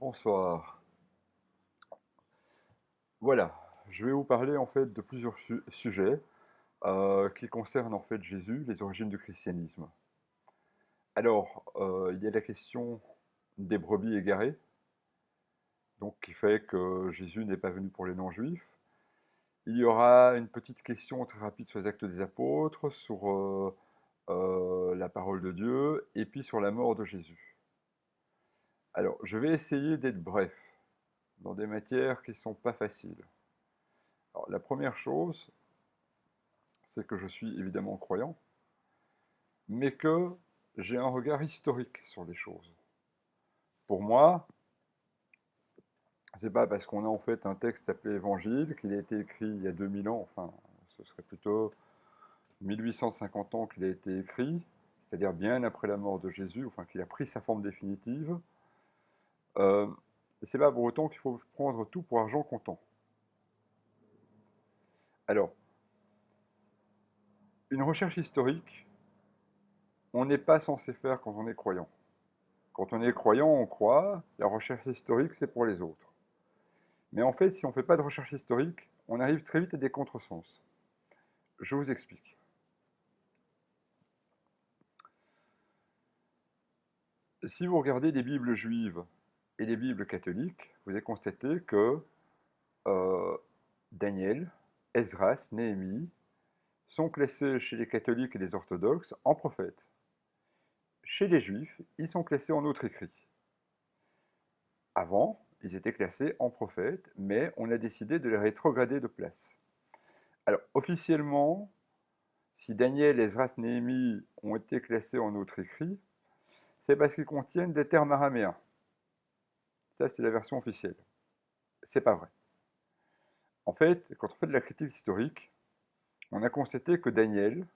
Bonsoir. Voilà, je vais vous parler en fait de plusieurs sujets qui concernent en fait Jésus, les origines du christianisme. Alors, il y a la question des brebis égarées, donc qui fait que Jésus n'est pas venu pour les non-juifs. Il y aura une petite question très rapide sur les actes des apôtres, sur la parole de Dieu, et puis sur la mort de Jésus. Alors, je vais essayer d'être bref dans des matières qui ne sont pas faciles. Alors, la première chose, c'est que je suis évidemment croyant, mais que j'ai un regard historique sur les choses. Pour moi, c'est pas parce qu'on a en fait un texte appelé Évangile, qu'il a été écrit il y a 2000 ans, enfin, ce serait plutôt 1850 ans qu'il a été écrit, c'est-à-dire bien après la mort de Jésus, enfin qu'il a pris sa forme définitive. Euh, c'est pas pour autant qu'il faut prendre tout pour argent comptant. Alors, une recherche historique, on n'est pas censé faire quand on est croyant. Quand on est croyant, on croit, la recherche historique, c'est pour les autres. Mais en fait, si on ne fait pas de recherche historique, on arrive très vite à des contresens. Je vous explique. Si vous regardez les Bibles juives et les Bibles catholiques, vous allez constater que euh, Daniel, Esdras, Néhémie sont classés chez les catholiques et les orthodoxes en prophètes. Chez les juifs, ils sont classés en autres écrits. Avant, ils étaient classés en prophètes, mais on a décidé de les rétrograder de place. Alors, officiellement, si Daniel, Esdras, Néhémie ont été classés en autres écrits, c'est parce qu'ils contiennent des termes araméens. Ça, c'est la version officielle. C'est pas vrai. En fait, quand on fait de la critique historique, on a constaté que Daniel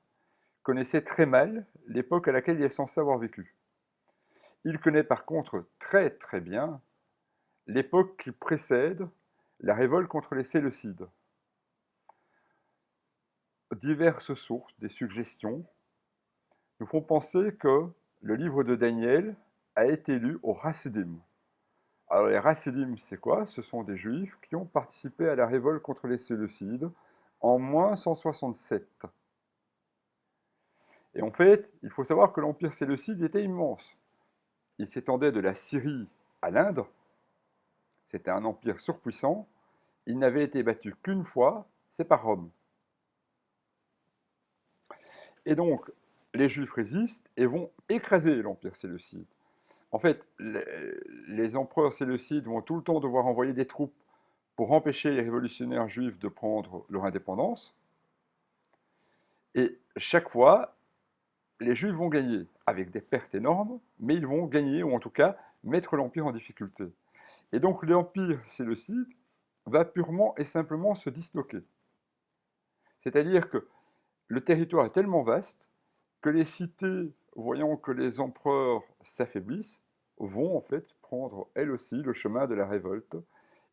connaissait très mal l'époque à laquelle il est censé avoir vécu. Il connaît par contre très très bien l'époque qui précède la révolte contre les Séleucides. Diverses sources, des suggestions, nous font penser que le livre de Daniel a été lu au Rassidim. Alors les Rassidim, c'est quoi? Ce sont des juifs qui ont participé à la révolte contre les Séleucides en moins 167. Et en fait, il faut savoir que l'empire séleucide était immense. Il s'étendait de la Syrie à l'Inde. C'était un empire surpuissant. Il n'avait été battu qu'une fois, c'est par Rome. Et donc, les Juifs résistent et vont écraser l'empire séleucide. En fait, les empereurs séleucides vont tout le temps devoir envoyer des troupes pour empêcher les révolutionnaires juifs de prendre leur indépendance. Et chaque fois, les Juifs vont gagner, avec des pertes énormes, mais ils vont gagner, ou en tout cas mettre l'Empire en difficulté. Et donc l'Empire séleucide va purement et simplement se disloquer. C'est-à-dire que le territoire est tellement vaste que les cités, voyant que les empereurs s'affaiblissent, vont en fait prendre elles aussi le chemin de la révolte,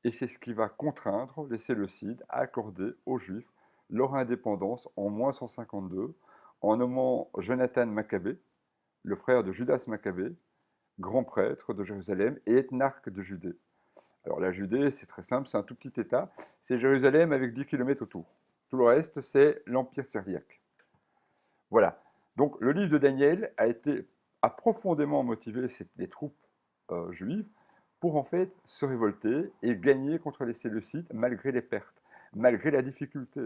et c'est ce qui va contraindre les Séleucides à accorder aux Juifs leur indépendance en moins 152, en nommant Jonathan Maccabée, le frère de Judas Maccabée, grand prêtre de Jérusalem et ethnarque de Judée. Alors la Judée, c'est très simple, c'est un tout petit État, c'est Jérusalem avec 10 kilomètres autour. Tout le reste, c'est l'Empire syriaque. Voilà. Donc le livre de Daniel a profondément motivé les troupes juives pour en fait se révolter et gagner contre les Séleucides malgré les pertes, malgré la difficulté.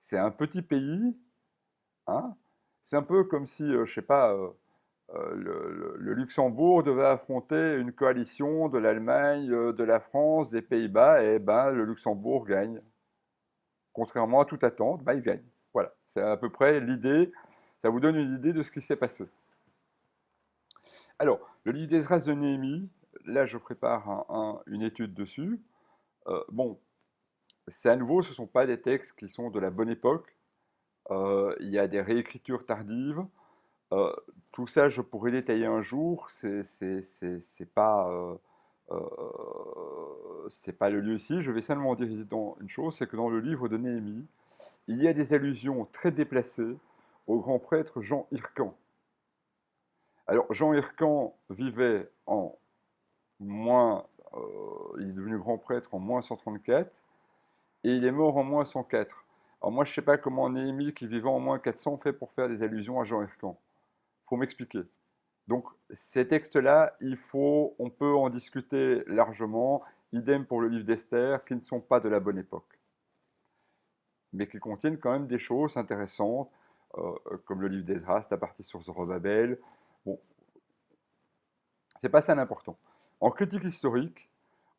C'est un petit pays, hein. C'est un peu comme si, je sais pas, le Luxembourg devait affronter une coalition de l'Allemagne, de la France, des Pays-Bas, et ben le Luxembourg gagne. Contrairement à toute attente, ben, il gagne. Voilà, c'est à peu près l'idée, ça vous donne une idée de ce qui s'est passé. Alors, le livre d'Esdras de Néhémie, là je prépare une étude dessus. Bon, c'est à nouveau, ce ne sont pas des textes qui sont de la bonne époque. Il y a des réécritures tardives. Euh, Tout ça, je pourrais détailler un jour. C'est pas le lieu ici. Je vais simplement dire une chose, c'est que dans le livre de Néhémie, il y a des allusions très déplacées au grand prêtre Jean Hircan. Alors, Jean Hircan vivait en il est devenu grand prêtre en moins 134, et il est mort en moins 104. Alors moi, je ne sais pas comment Néhémie, qui vivait en moins 400, fait pour faire des allusions à Jean Hircan. Il faut m'expliquer. Donc, ces textes-là, on peut en discuter largement. Idem pour le livre d'Esther, qui ne sont pas de la bonne époque, mais qui contiennent quand même des choses intéressantes, comme le livre d'Esdras, la partie sur Zorobabel. Bon, c'est pas ça l'important. En critique historique,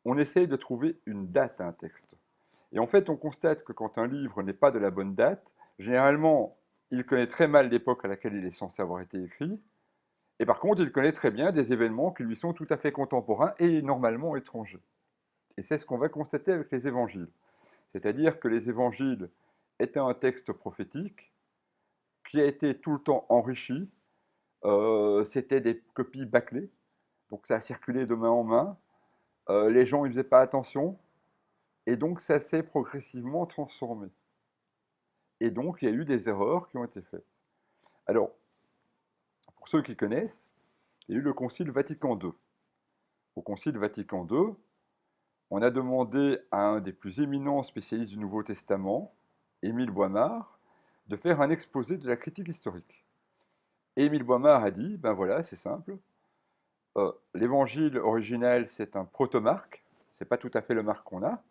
on essaye de trouver une date à un texte. Et en fait, on constate que quand un livre n'est pas de la bonne date, généralement, il connaît très mal l'époque à laquelle il est censé avoir été écrit, et par contre, il connaît très bien des événements qui lui sont tout à fait contemporains et normalement étrangers. Et c'est ce qu'on va constater avec les évangiles. C'est-à-dire que les évangiles étaient un texte prophétique qui a été tout le temps enrichi. C'était des copies bâclées, donc ça a circulé de main en main. Les gens n'y faisaient pas attention, et donc ça s'est progressivement transformé. Et donc il y a eu des erreurs qui ont été faites. Alors, pour ceux qui connaissent, il y a eu le Concile Vatican II. Au Concile Vatican II, on a demandé à un des plus éminents spécialistes du Nouveau Testament, Émile Boimard, de faire un exposé de la critique historique. Et Émile Boimard a dit, ben voilà, c'est simple, l'évangile original, c'est un protomarque, c'est pas tout à fait le marque qu'on a,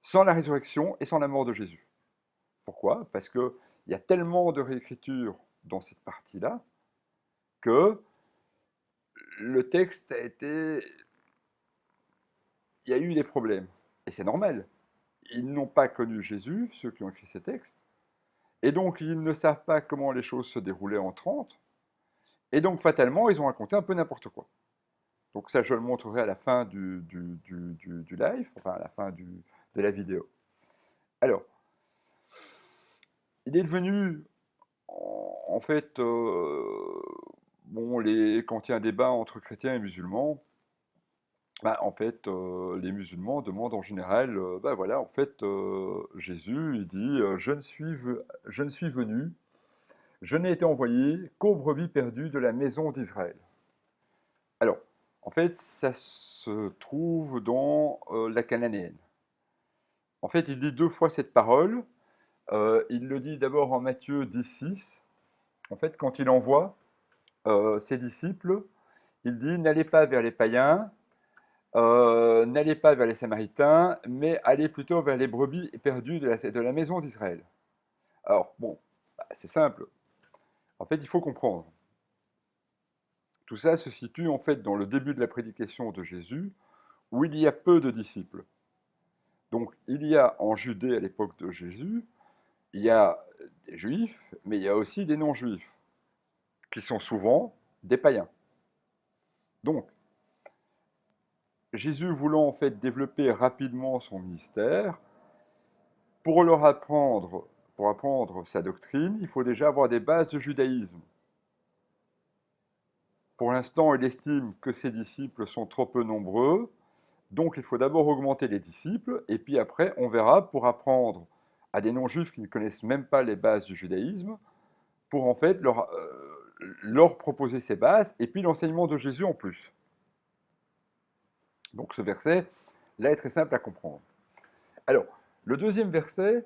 sans la résurrection et sans la mort de Jésus. Pourquoi? Parce qu'il y a tellement de réécriture dans cette partie-là que le texte a été... Il y a eu des problèmes. Et c'est normal. Ils n'ont pas connu Jésus, ceux qui ont écrit ces textes, et donc ils ne savent pas comment les choses se déroulaient en 30, et donc fatalement, ils ont raconté un peu n'importe quoi. Donc ça, je le montrerai à la fin du live, enfin à la fin de la vidéo. Alors, il est devenu, en fait, bon, quand il y a un débat entre chrétiens et musulmans, bah, en fait, les musulmans demandent en général, bah voilà, en fait, Jésus, il dit, je ne suis venu, je n'ai été envoyé qu'aux brebis perdues de la maison d'Israël. Alors, en fait, ça se trouve dans la cananéenne. En fait, il dit deux fois cette parole. Il le dit d'abord en Matthieu 10,6. En fait, quand il envoie ses disciples, il dit n'allez pas vers les païens, n'allez pas vers les Samaritains, mais allez plutôt vers les brebis perdues de la maison d'Israël. Alors, bon, bah, c'est simple. En fait, il faut comprendre. Tout ça se situe en fait dans le début de la prédication de Jésus, où il y a peu de disciples. Donc, il y a en Judée à l'époque de Jésus, il y a des juifs, mais il y a aussi des non-juifs, qui sont souvent des païens. Donc, Jésus voulant en fait développer rapidement son ministère, pour apprendre sa doctrine, il faut déjà avoir des bases de judaïsme. Pour l'instant, il estime que ses disciples sont trop peu nombreux, donc il faut d'abord augmenter les disciples, et puis après, on verra pour apprendre à des non-juifs qui ne connaissent même pas les bases du judaïsme, pour en fait leur proposer ces bases, et puis l'enseignement de Jésus en plus. Donc ce verset, là, est très simple à comprendre. Alors, le deuxième verset,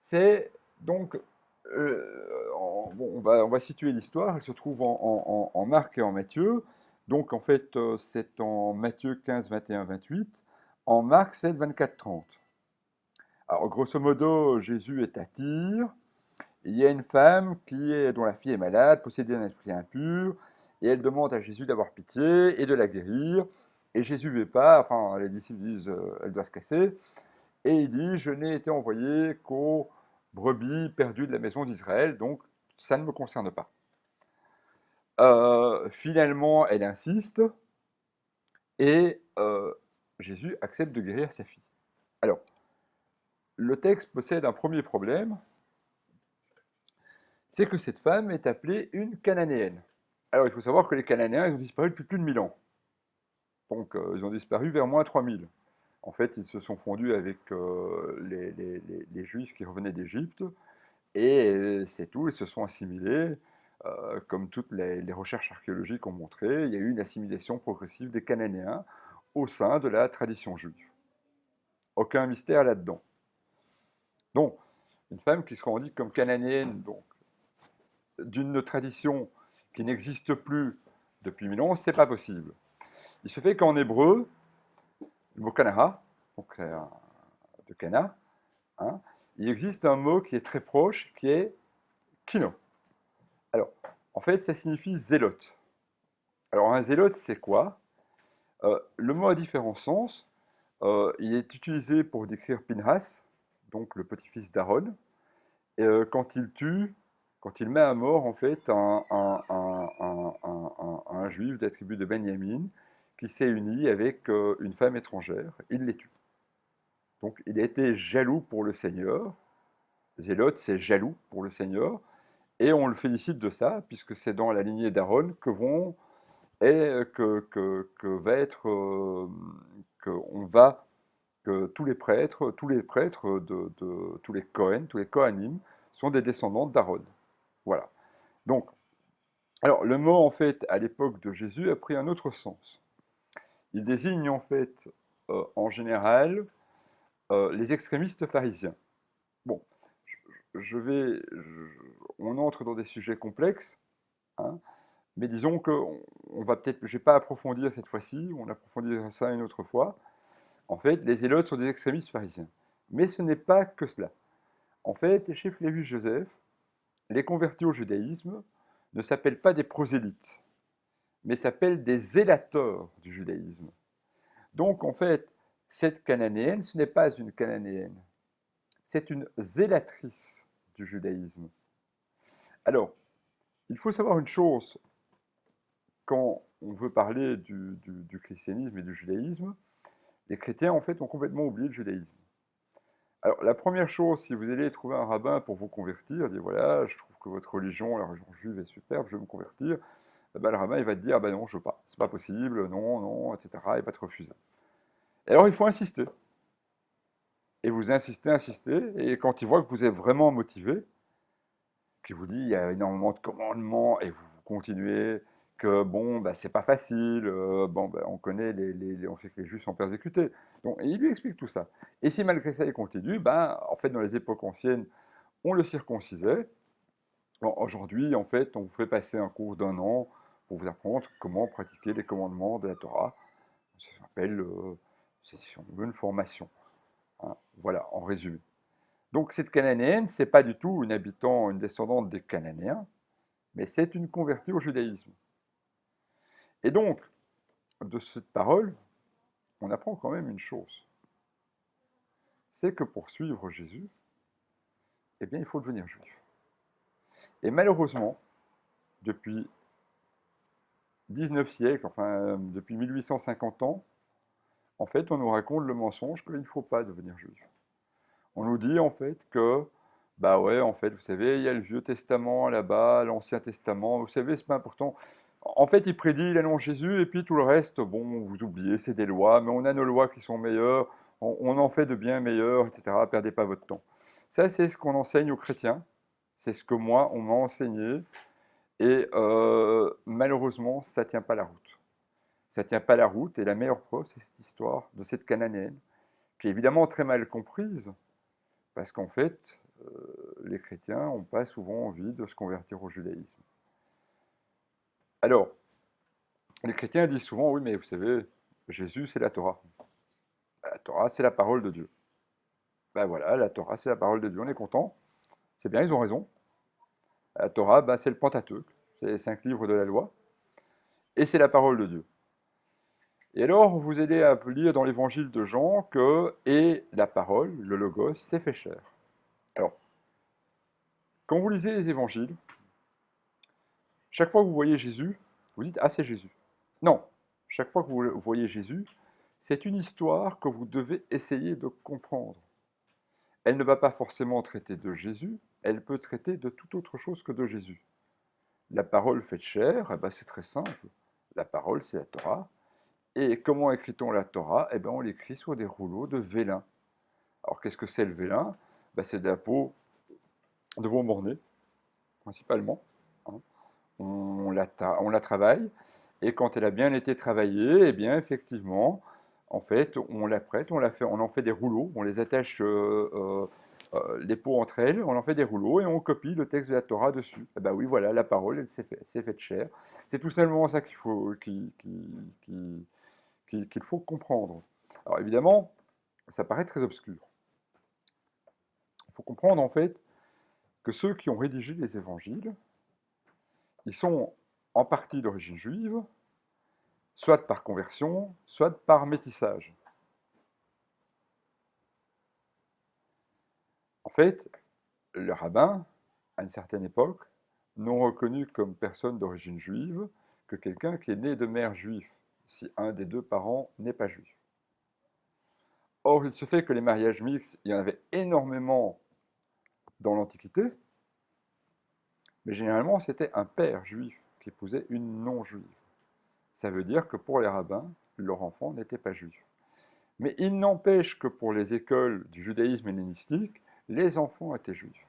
c'est donc, bon, on va situer l'histoire, elle se trouve en Marc et en Matthieu. Donc en fait, c'est en Matthieu 15, 21, 28, en Marc 7, 24, 30. Alors grosso modo, Jésus est à Tyr, il y a une femme dont la fille est malade, possédée d'un esprit impur, et elle demande à Jésus d'avoir pitié et de la guérir. Et Jésus ne veut pas, enfin les disciples disent elle doit se casser, et il dit je n'ai été envoyé qu'aux brebis perdues de la maison d'Israël, donc ça ne me concerne pas. Finalement, elle insiste, et Jésus accepte de guérir sa fille. Alors, le texte possède un premier problème, c'est que cette femme est appelée une cananéenne. Alors, il faut savoir que les Cananéens, ils ont disparu depuis plus de 1000 ans. Donc, ils ont disparu vers moins 3000. En fait, ils se sont fondus avec les Juifs qui revenaient d'Égypte, et c'est tout, ils se sont assimilés. Comme toutes les recherches archéologiques ont montré, il y a eu une assimilation progressive des Cananéens au sein de la tradition juive. Aucun mystère là-dedans. Donc, une femme qui se revendique comme cananéenne, donc d'une tradition qui n'existe plus depuis 1000 ans, c'est pas possible. Il se fait qu'en hébreu, le mot Canaha, donc de Cana, hein, il existe un mot qui est très proche, qui est kino. Alors, en fait, ça signifie zélote. Alors, un zélote, c'est quoi? Le mot a différents sens. Il est utilisé pour décrire Pinhas, donc le petit-fils d'Aaron, quand il tue, quand il met à mort en fait un juif de la tribu de Benjamin qui s'est uni avec une femme étrangère, il les tue. Donc il a été jaloux pour le Seigneur. Zélote, c'est jaloux pour le Seigneur, et on le félicite de ça, puisque c'est dans la lignée d'Aaron que vont et que va être que on va que tous les prêtres de tous les Kohen, tous les Kohanim sont des descendants d'Aaron. Voilà. Donc, alors le mot en fait à l'époque de Jésus a pris un autre sens. Il désigne en fait en général les extrémistes pharisiens. Bon, on entre dans des sujets complexes, hein, mais disons que on va peut-être, je vais pas approfondir cette fois-ci, on approfondira ça une autre fois. En fait, les zélotes sont des extrémistes pharisiens. Mais ce n'est pas que cela. En fait, chez Flavius Joseph, les convertis au judaïsme ne s'appellent pas des prosélytes, mais s'appellent des zélateurs du judaïsme. Donc, en fait, cette cananéenne, ce n'est pas une cananéenne, c'est une zélatrice du judaïsme. Alors, il faut savoir une chose, quand on veut parler du christianisme et du judaïsme, les chrétiens, en fait, ont complètement oublié le judaïsme. Alors, la première chose, si vous allez trouver un rabbin pour vous convertir, dire voilà, je trouve que votre religion, la religion juive est superbe, je veux me convertir, ben, le rabbin il va te dire ah ben non, je veux pas, c'est pas possible, non, non, etc. Il va te refuser. Et alors, il faut insister. Et vous insistez, insistez, et quand il voit que vous êtes vraiment motivé, qu'il vous dit il y a énormément de commandements, et vous continuez, que bon, bah, c'est pas facile, bon, bah, on connaît, on sait que les Juifs sont persécutés. Donc, et il lui explique tout ça. Et si malgré ça il continue, ben, en fait, dans les époques anciennes, on le circoncisait. Bon, aujourd'hui, en fait, on vous fait passer un cours d'un an pour vous apprendre comment pratiquer les commandements de la Torah. Ça s'appelle, si on veut, une formation. Hein. Voilà, en résumé. Donc cette cananéenne, c'est pas du tout une habitant, une descendante des Cananéens, mais c'est une convertie au judaïsme. Et donc, de cette parole, on apprend quand même une chose. C'est que pour suivre Jésus, eh bien, il faut devenir juif. Et malheureusement, depuis 19 siècles, enfin, depuis 1850 ans, en fait, on nous raconte le mensonge qu'il ne faut pas devenir juif. On nous dit, en fait, que, bah ouais, en fait, vous savez, il y a le Vieux Testament là-bas, l'Ancien Testament, vous savez, c'est pas important. En fait, il prédit, il annonce Jésus, et puis tout le reste, bon, vous oubliez, c'est des lois, mais on a nos lois qui sont meilleures, on en fait de bien meilleures, etc. Perdez pas votre temps. Ça, c'est ce qu'on enseigne aux chrétiens, c'est ce que moi, on m'a enseigné, et malheureusement, ça tient pas la route. Ça tient pas la route, et la meilleure preuve, c'est cette histoire de cette Cananéenne, qui est évidemment très mal comprise, parce qu'en fait, les chrétiens n'ont pas souvent envie de se convertir au judaïsme. Alors, les chrétiens disent souvent, oui, mais vous savez, Jésus, c'est la Torah. La Torah, c'est la parole de Dieu. Ben voilà, la Torah, c'est la parole de Dieu, on est content. C'est bien, ils ont raison. La Torah, ben, c'est le Pentateuque, c'est les 5 livres de la loi, et c'est la parole de Dieu. Et alors, vous allez à lire dans l'évangile de Jean que, et la parole, le logos, s'est fait chair. Alors, quand vous lisez les évangiles, chaque fois que vous voyez Jésus, vous dites, ah, c'est Jésus. Non, chaque fois que vous voyez Jésus, c'est une histoire que vous devez essayer de comprendre. Elle ne va pas forcément traiter de Jésus, elle peut traiter de toute autre chose que de Jésus. La parole faite chair, eh ben c'est très simple. La parole, c'est la Torah. Et comment écrit-on la Torah? Eh ben on l'écrit sur des rouleaux de vélin. Alors qu'est-ce que c'est le vélin? Ben, c'est de la peau de veau morné, principalement. Hein. On la travaille, et quand elle a bien été travaillée, eh bien effectivement, en fait, on la prête, on en fait des rouleaux, on les attache les peaux entre elles, on en fait des rouleaux et on copie le texte de la Torah dessus. Eh ben oui, voilà, la parole, elle s'est faite chair. C'est tout simplement ça qu'il faut comprendre. Alors évidemment, ça paraît très obscur. Il faut comprendre en fait que ceux qui ont rédigé les évangiles, ils sont en partie d'origine juive, soit par conversion, soit par métissage. En fait, les rabbins, à une certaine époque, n'ont reconnu comme personne d'origine juive que quelqu'un qui est né de mère juive, si un des deux parents n'est pas juif. Or, il se fait que les mariages mixtes, il y en avait énormément dans l'Antiquité, mais généralement, c'était un père juif qui épousait une non-juive. Ça veut dire que pour les rabbins, leur enfant n'était pas juif. Mais il n'empêche que pour les écoles du judaïsme hellénistique, les enfants étaient juifs.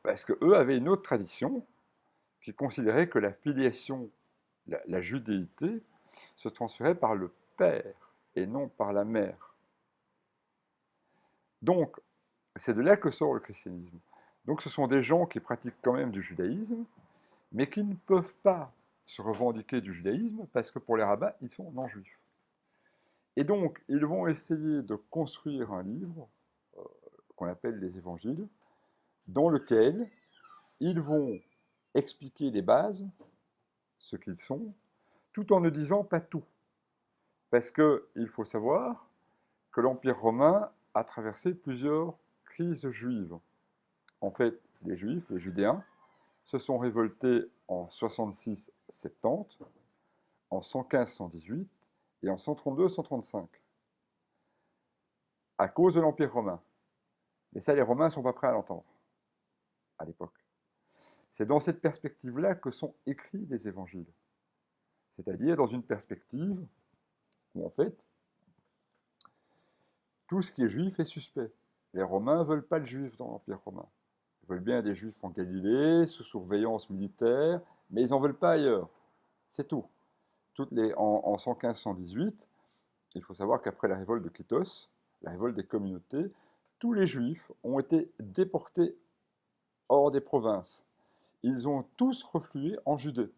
Parce qu'eux avaient une autre tradition qui considérait que la filiation, la judéité, se transférait par le père et non par la mère. Donc, c'est de là que sort le christianisme. Donc, ce sont des gens qui pratiquent quand même du judaïsme, mais qui ne peuvent pas se revendiquer du judaïsme parce que pour les rabbins, ils sont non-juifs. Et donc, ils vont essayer de construire un livre qu'on appelle les évangiles, dans lequel ils vont expliquer les bases, ce qu'ils sont, tout en ne disant pas tout. Parce qu'il faut savoir que l'Empire romain a traversé plusieurs crises juives. En fait, les Juifs, les Judéens, se sont révoltés en 66-70, en 115-118 et en 132-135, à cause de l'Empire romain. Mais ça, les Romains ne sont pas prêts à l'entendre, à l'époque. C'est dans cette perspective-là que sont écrits les évangiles. C'est-à-dire dans une perspective où, en fait, tout ce qui est juif est suspect. Les Romains ne veulent pas de juifs dans l'Empire romain. Ils veulent bien des juifs en Galilée, sous surveillance militaire, mais ils n'en veulent pas ailleurs. C'est tout. En 115-118, il faut savoir qu'après la révolte de Clitos, la révolte des communautés, tous les juifs ont été déportés hors des provinces. Ils ont tous reflué en Judée,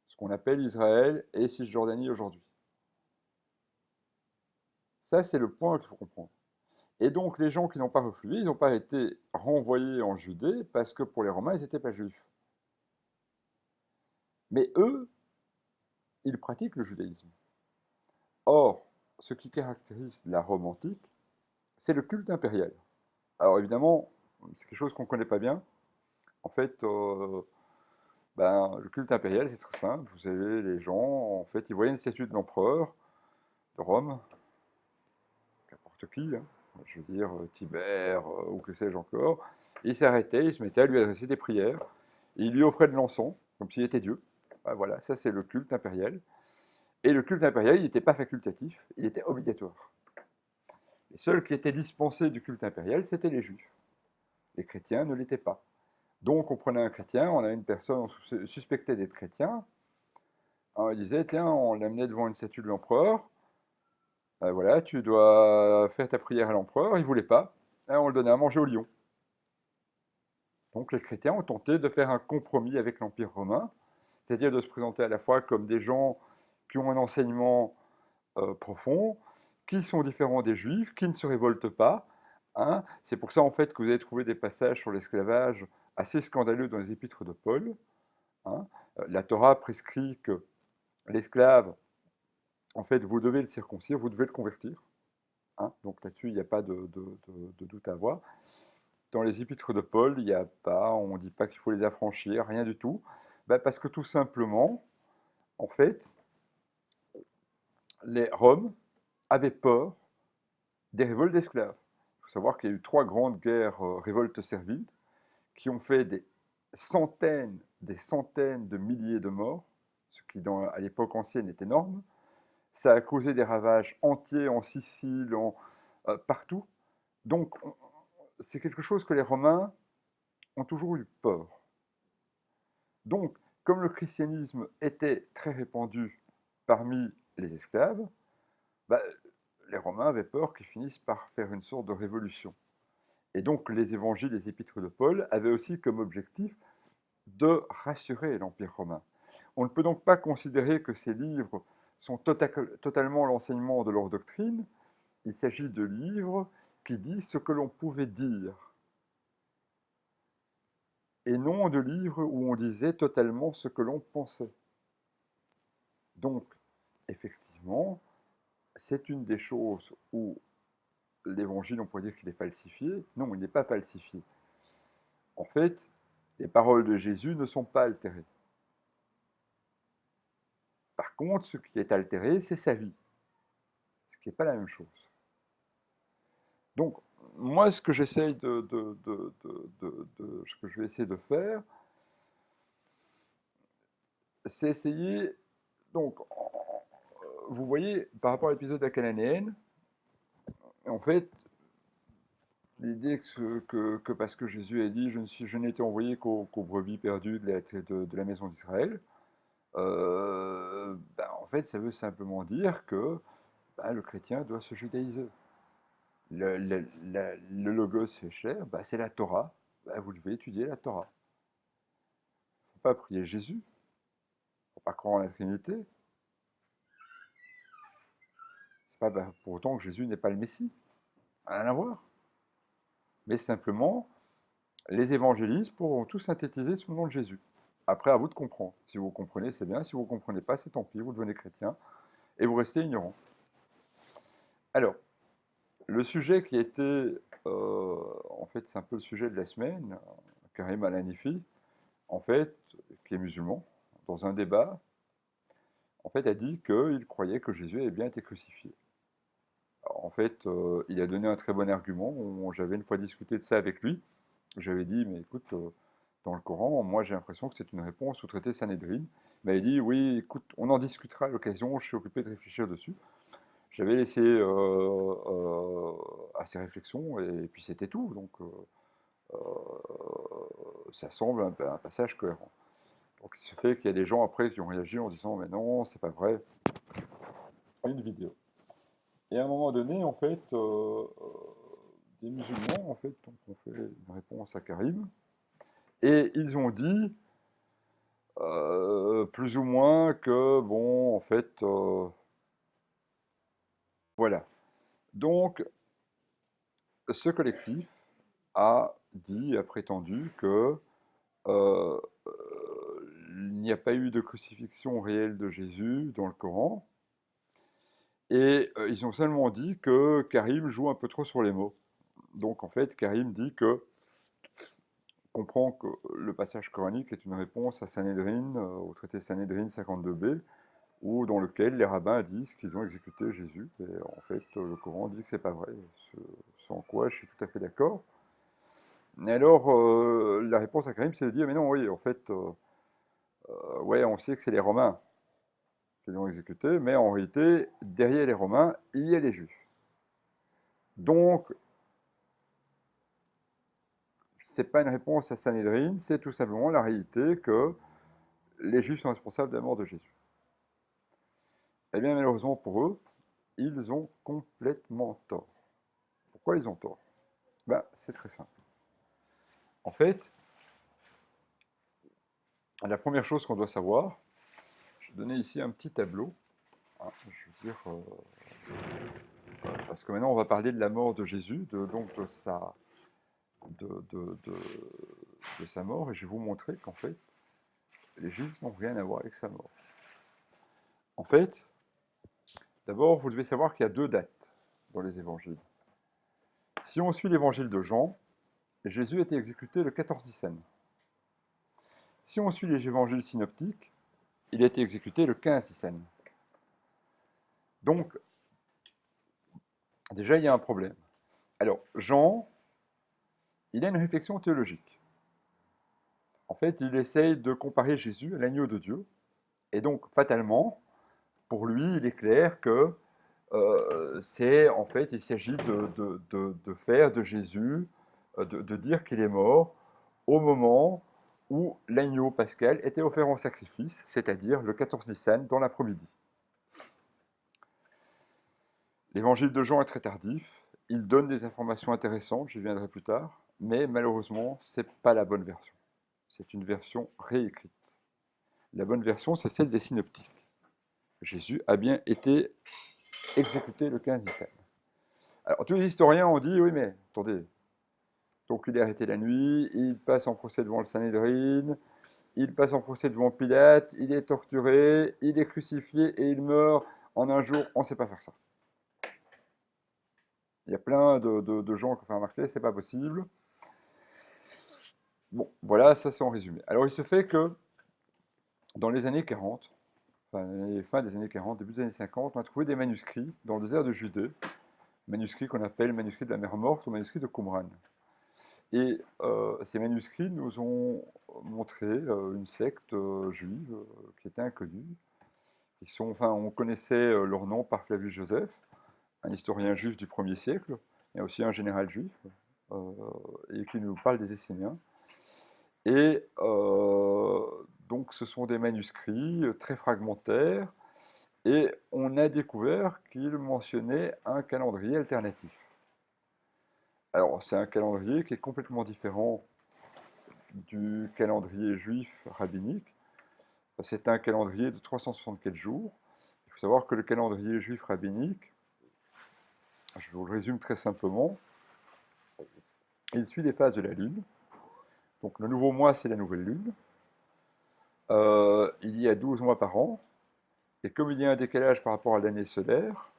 ce qu'on appelle Israël et Cisjordanie aujourd'hui. Ça, c'est le point qu'il faut comprendre. Et donc, les gens qui n'ont pas reflué, ils n'ont pas été renvoyés en Judée parce que pour les Romains, ils n'étaient pas juifs. Mais eux, ils pratiquent le judaïsme. Or, ce qui caractérise la Rome antique, c'est le culte impérial. Alors évidemment, c'est quelque chose qu'on ne connaît pas bien. En fait, le culte impérial, c'est très simple. Vous savez, les gens, en fait, ils voyaient une statue de l'empereur de Rome, n'importe qui, hein, je veux dire Tibère ou que sais-je encore, et ils s'arrêtaient, ils se mettaient à lui adresser des prières, et ils lui offraient de l'encens, comme s'il était Dieu. Ben voilà, ça c'est le culte impérial. Et le culte impérial, il n'était pas facultatif, il était obligatoire. Les seuls qui étaient dispensés du culte impérial, c'était les juifs. Les chrétiens ne l'étaient pas. Donc on prenait un chrétien, on a une personne, on suspectait d'être chrétien, on disait, tiens, on l'amenait devant une statue de l'empereur, voilà, tu dois faire ta prière à l'empereur, il ne voulait pas, et on le donnait à manger au lion. Donc les chrétiens ont tenté de faire un compromis avec l'Empire romain, c'est-à-dire de se présenter à la fois comme des gens qui ont un enseignement profond, qui sont différents des juifs, qui ne se révoltent pas. Hein. C'est pour ça en fait que vous avez trouvé des passages sur l'esclavage assez scandaleux dans les épîtres de Paul. Hein. La Torah prescrit que l'esclave, en fait, vous devez le circoncire, vous devez le convertir. Hein. Donc là-dessus, il n'y a pas de doute à avoir. Dans les épîtres de Paul, il n'y a pas, on ne dit pas qu'il faut les affranchir, rien du tout. Parce que tout simplement, en fait, les Roms avaient peur des révoltes d'esclaves. Il faut savoir qu'il y a eu 3 grandes guerres révoltes serviles qui ont fait des centaines de milliers de morts, ce qui à l'époque ancienne est énorme. Ça a causé des ravages entiers en Sicile, partout. Donc c'est quelque chose que les Romains ont toujours eu peur. Donc, comme le christianisme était très répandu parmi les esclaves, bah, les Romains avaient peur qu'ils finissent par faire une sorte de révolution. Et donc les évangiles, les épîtres de Paul avaient aussi comme objectif de rassurer l'Empire romain. On ne peut donc pas considérer que ces livres sont totalement l'enseignement de leur doctrine. Il s'agit de livres qui disent ce que l'on pouvait dire, et non de livres où on disait totalement ce que l'on pensait. Donc, effectivement, c'est une des choses où l'évangile, on pourrait dire qu'il est falsifié. Non, il n'est pas falsifié. En fait, les paroles de Jésus ne sont pas altérées. Par contre, ce qui est altéré, c'est sa vie, ce qui n'est pas la même chose. Donc, moi, ce que j'essaye ce que je vais essayer de faire, c'est essayer. Donc, vous voyez, par rapport à l'épisode de la Cananéenne, en fait, l'idée que parce que Jésus a dit je n'ai été envoyé qu'aux brebis perdues de la maison d'Israël, en fait, ça veut simplement dire que le chrétien doit se judaïser. Le logos fait chair, c'est la Torah. Vous devez étudier la Torah. Il ne faut pas prier Jésus, il ne faut pas croire en la Trinité. C'est pas pour autant que Jésus n'est pas le Messie. Rien à voir. Mais simplement, les évangélistes pourront tout synthétiser sous le nom de Jésus. Après, à vous de comprendre. Si vous comprenez, c'est bien. Si vous ne comprenez pas, c'est tant pis. Vous devenez chrétien et vous restez ignorant. Alors, le sujet qui était, en fait, c'est un peu le sujet de la semaine, Karim Al-Hanifi, en fait, qui est musulman, dans un débat, en fait, a dit qu'il croyait que Jésus avait bien été crucifié. Alors, en fait, il a donné un très bon argument. J'avais une fois discuté de ça avec lui. J'avais dit, mais écoute, dans le Coran, moi j'ai l'impression que c'est une réponse au traité Sanhedrin. Il m'avait dit, oui, écoute, on en discutera à l'occasion, je suis occupé de réfléchir dessus. J'avais laissé à ses réflexions, et puis c'était tout. Donc, ça semble un passage cohérent. Donc, il se fait qu'il y a des gens après qui ont réagi en disant, mais non, c'est pas vrai. Une vidéo. Et à un moment donné, en fait, des musulmans, en fait, donc, ont fait une réponse à Karim, et ils ont dit, plus ou moins que, bon, en fait, voilà. Donc, ce collectif a dit, a prétendu que euh, il n'y a pas eu de crucifixion réelle de Jésus dans le Coran, et ils ont seulement dit que Karim joue un peu trop sur les mots. Donc, en fait, Karim dit que comprend que le passage coranique est une réponse à Sanhedrin, au traité Sanhedrin 52b, dans lequel les rabbins disent qu'ils ont exécuté Jésus. Et en fait, le Coran dit que c'est pas vrai, sans quoi je suis tout à fait d'accord. Et alors, la réponse à Karim, c'est de dire, mais non, oui, en fait, ouais, on sait que c'est les Romains qui l'ont exécuté, mais en réalité, derrière les Romains, il y a les Juifs. Donc, c'est pas une réponse à Sanhedrin, c'est tout simplement la réalité que les Juifs sont responsables de la mort de Jésus. Eh bien, malheureusement pour eux, ils ont complètement tort. Pourquoi ils ont tort? C'est très simple. En fait, la première chose qu'on doit savoir, je vais donner ici un petit tableau. Hein, je veux dire, parce que maintenant on va parler de la mort de Jésus, donc de sa mort, et je vais vous montrer qu'en fait, les Juifs n'ont rien à voir avec sa mort. En fait, d'abord, vous devez savoir qu'il y a deux dates dans les évangiles. Si on suit l'évangile de Jean, Jésus a été exécuté le 14 Nissan. Si on suit les évangiles synoptiques, il a été exécuté le 15 Nissan. Donc, déjà, il y a un problème. Alors, Jean, il a une réflexion théologique. En fait, il essaye de comparer Jésus à l'agneau de Dieu. Et donc, fatalement, pour lui, il est clair que en fait, il s'agit de faire de Jésus, de dire qu'il est mort au moment où l'agneau pascal était offert en sacrifice, c'est-à-dire le 14 Nissan dans l'après-midi. L'évangile de Jean est très tardif. Il donne des informations intéressantes, j'y viendrai plus tard, mais malheureusement, ce n'est pas la bonne version. C'est une version réécrite. La bonne version, c'est celle des synoptiques. Jésus a bien été exécuté le 15 Nissan. Alors, tous les historiens ont dit, oui, mais attendez, donc il est arrêté la nuit, il passe en procès devant le Sanhédrin, il passe en procès devant Pilate, il est torturé, il est crucifié et il meurt en un jour. On ne sait pas faire ça. Il y a plein de gens qui ont fait remarquer, c'est pas possible. Bon, voilà, ça c'est en résumé. Alors il se fait que dans les années 40, enfin, fin des années 40, début des années 50, on a trouvé des manuscrits dans le désert de Judée, manuscrits qu'on appelle manuscrits de la mer Morte ou manuscrits de Qumran. Et ces manuscrits nous ont montré une secte juive qui était inconnue. Enfin, on connaissait leur nom par Flavius Joseph, un historien juif du 1er siècle. Il y a aussi un général juif euh, et qui nous parle des Esséniens. Et donc, ce sont des manuscrits très fragmentaires. Et on a découvert qu'ils mentionnaient un calendrier alternatif. Alors, c'est un calendrier qui est complètement différent du calendrier juif rabbinique. C'est un calendrier de 364 jours. Il faut savoir que le calendrier juif rabbinique, je vous le résume très simplement, il suit les phases de la Lune. Donc le nouveau mois, c'est la nouvelle Lune. Il y a 12 mois par an. Et comme il y a un décalage par rapport à l'année solaire,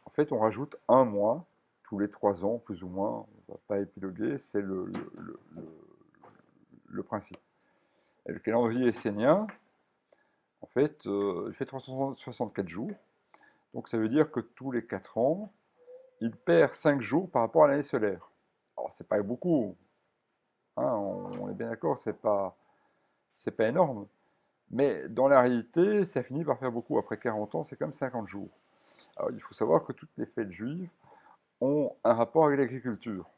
en fait, on rajoute un mois tous les 3 ans, plus ou moins. On ne va pas épiloguer, c'est le principe. Et le calendrier essénien, en fait, il fait 364 jours. Donc ça veut dire que tous les 4 ans, il perd 5 jours par rapport à l'année solaire. Alors, c'est pas beaucoup, hein, on est bien d'accord, c'est pas énorme. Mais dans la réalité, ça finit par faire beaucoup. Après 40 ans, c'est comme 50 jours. Alors, il faut savoir que toutes les fêtes juives ont un rapport avec l'agriculture.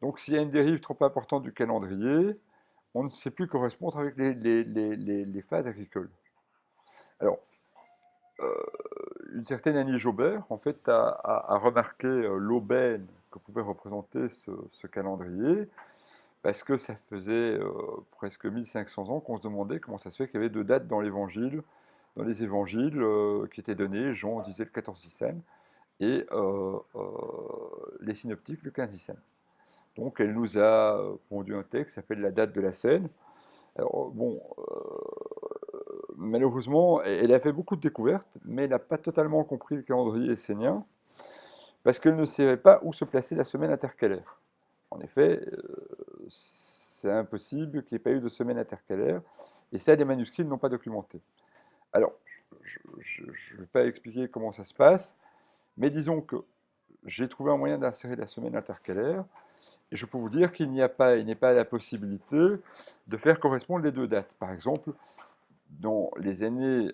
Donc, s'il y a une dérive trop importante du calendrier, on ne sait plus correspondre avec les phases agricoles. Alors, euh, une certaine Annie Jobert, en fait, a remarqué l'aubaine que pouvait représenter ce calendrier, parce que ça faisait presque 1500 ans qu'on se demandait comment ça se fait qu'il y avait 2 dates dans les évangiles qui étaient donnés. Jean disait le 14 Nissan et les synoptiques le 15 Nissan. Donc elle nous a pondu un texte qui s'appelle La date de la scène. Alors bon, malheureusement, elle a fait beaucoup de découvertes, mais elle n'a pas totalement compris le calendrier essénien, parce qu'elle ne savait pas où se placer la semaine intercalaire. En effet, c'est impossible qu'il n'y ait pas eu de semaine intercalaire, et ça, les manuscrits ne l'ont pas documenté. Alors, je ne vais pas expliquer comment ça se passe, mais disons que j'ai trouvé un moyen d'insérer la semaine intercalaire, et je peux vous dire qu'il n'est pas la possibilité de faire correspondre les 2 dates. Par exemple, dans les années,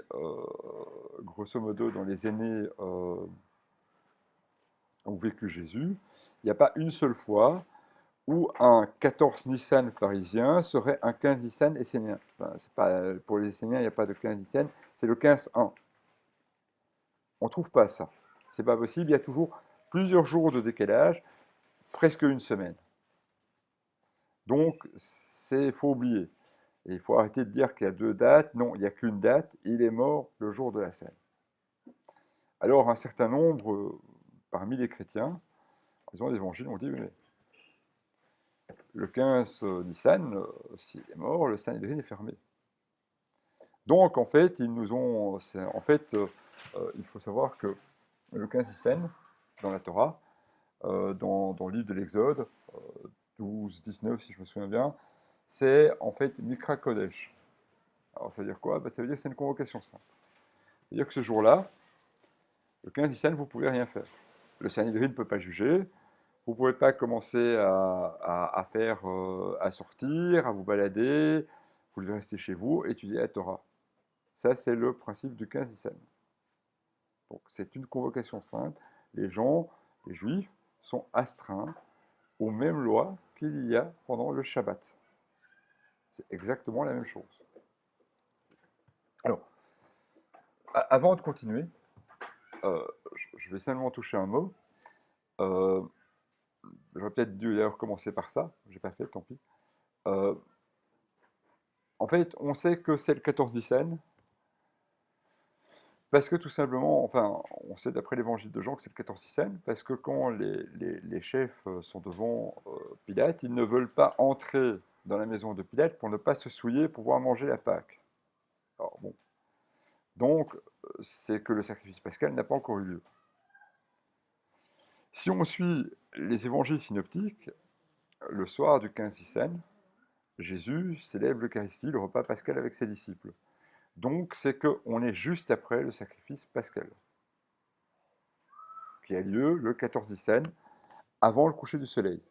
grosso modo, dans les années où vécut Jésus, il n'y a pas une seule fois où un 14 Nissan pharisien serait un 15 Nissan essénien. Enfin, c'est pas, pour les Esséniens, il n'y a pas de 15 Nissan, c'est le 15-1. On ne trouve pas ça. C'est pas possible, il y a toujours plusieurs jours de décalage, presque une semaine. Donc, il faut oublier. Et il faut arrêter de dire qu'il y a 2 dates. Non, il n'y a qu'une date. Il est mort le jour de la scène. Alors, un certain nombre, parmi les chrétiens, ils ont l'évangile, on dit, mais le 15 Nissan, s'il est mort, le Sanhédrin est fermé. Donc, en fait, ils nous ont. En fait, il faut savoir que le 15 Nissan, dans la Torah, dans le livre de l'Exode, 12, 19, si je me souviens bien, c'est en fait Mikra Kodesh. Alors, ça veut dire quoi? Ça veut dire que c'est une convocation sainte. C'est-à-dire que ce jour-là, le 15 Nissan, vous ne pouvez rien faire. Le Sanhédrin ne peut pas juger. Vous ne pouvez pas commencer à faire, à sortir, à vous balader. Vous devez rester chez vous, étudier la Torah. Ça, c'est le principe du 15 Nissan. Donc, c'est une convocation sainte. Les gens, les juifs, sont astreints aux mêmes lois qu'il y a pendant le Shabbat. C'est exactement la même chose. Alors, avant de continuer, je je vais simplement toucher un mot. Euh, J'aurais peut-être dû d'ailleurs commencer par ça, j'ai pas fait, tant pis. Euh, En fait, on sait que c'est le 14 Nicène, parce que tout simplement, enfin, on sait d'après l'évangile de Jean que c'est le 14 Nicène, parce que quand les chefs sont devant Pilate, ils ne veulent pas entrer dans la maison de Pilate pour ne pas se souiller, pour pouvoir manger la Pâque. Alors bon, donc c'est que le sacrifice pascal n'a pas encore eu lieu. Si on suit les évangiles synoptiques, le soir du 15 Nicène, Jésus célèbre l'Eucharistie, le repas pascal avec ses disciples. Donc c'est qu'on est juste après le sacrifice pascal, qui a lieu le 14 Nicène, avant le coucher du soleil.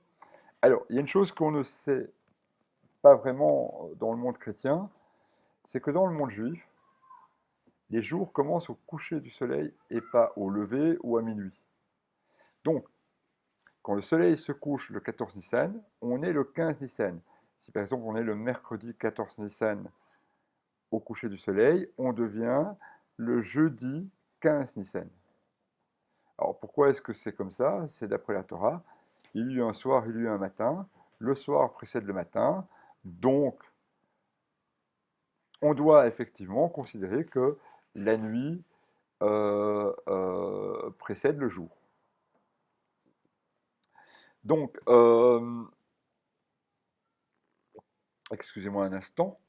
Alors, il y a une chose qu'on ne sait pas vraiment dans le monde chrétien, c'est que dans le monde juif, les jours commencent au coucher du soleil et pas au lever ou à minuit. Donc, quand le soleil se couche le 14 Nicène, on est le 15 Nicène. Si par exemple on est le mercredi 14 Nicène au coucher du soleil, on devient le jeudi 15 Nicène. Alors pourquoi est-ce que c'est comme ça? C'est d'après la Torah. Il y a eu un soir, il y a eu un matin. Le soir précède le matin. Donc, on doit effectivement considérer que la nuit précède le jour. Donc, excusez-moi un instant.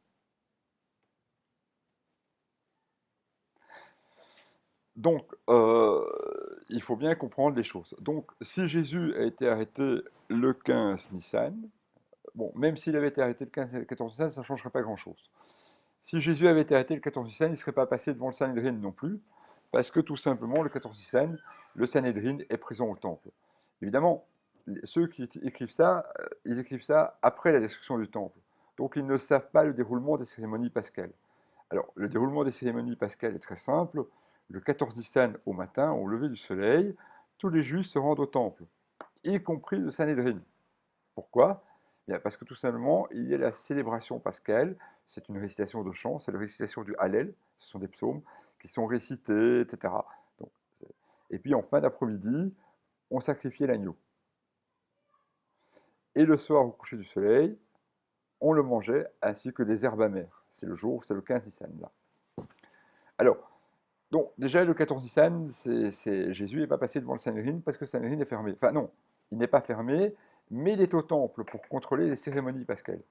Donc, il faut bien comprendre les choses. Donc, si Jésus a été arrêté le 15 Nissan, bon, même s'il avait été arrêté le 14 Nissan, ça ne changerait pas grand-chose. Si Jésus avait été arrêté le 14 Nissan, il ne serait pas passé devant le Sanhédrin non plus, parce que tout simplement, le 14 Nissan, le Sanhédrin est présent au temple. Évidemment, ceux qui écrivent ça, ils écrivent ça après la destruction du temple. Donc, ils ne savent pas le déroulement des cérémonies pascales. Alors, le déroulement des cérémonies pascales est très simple. Le 14 Nissan au matin, au lever du soleil, tous les Juifs se rendent au temple, y compris le Sanhédrin. Pourquoi? Bien, parce que tout simplement, il y a la célébration pascale, c'est une récitation de chants, c'est la récitation du Hallel, ce sont des psaumes qui sont récités, etc. Donc, et puis en fin d'après-midi, on sacrifiait l'agneau. Et le soir, au coucher du soleil, on le mangeait ainsi que des herbes amères. C'est le jour, c'est le 15 Nissan là. Alors, donc déjà le 14 Nissan, Jésus n'est pas passé devant le Sanhédrin parce que le Sanhédrin est fermé. Enfin non, il n'est pas fermé, mais il est au temple pour contrôler les cérémonies pascales.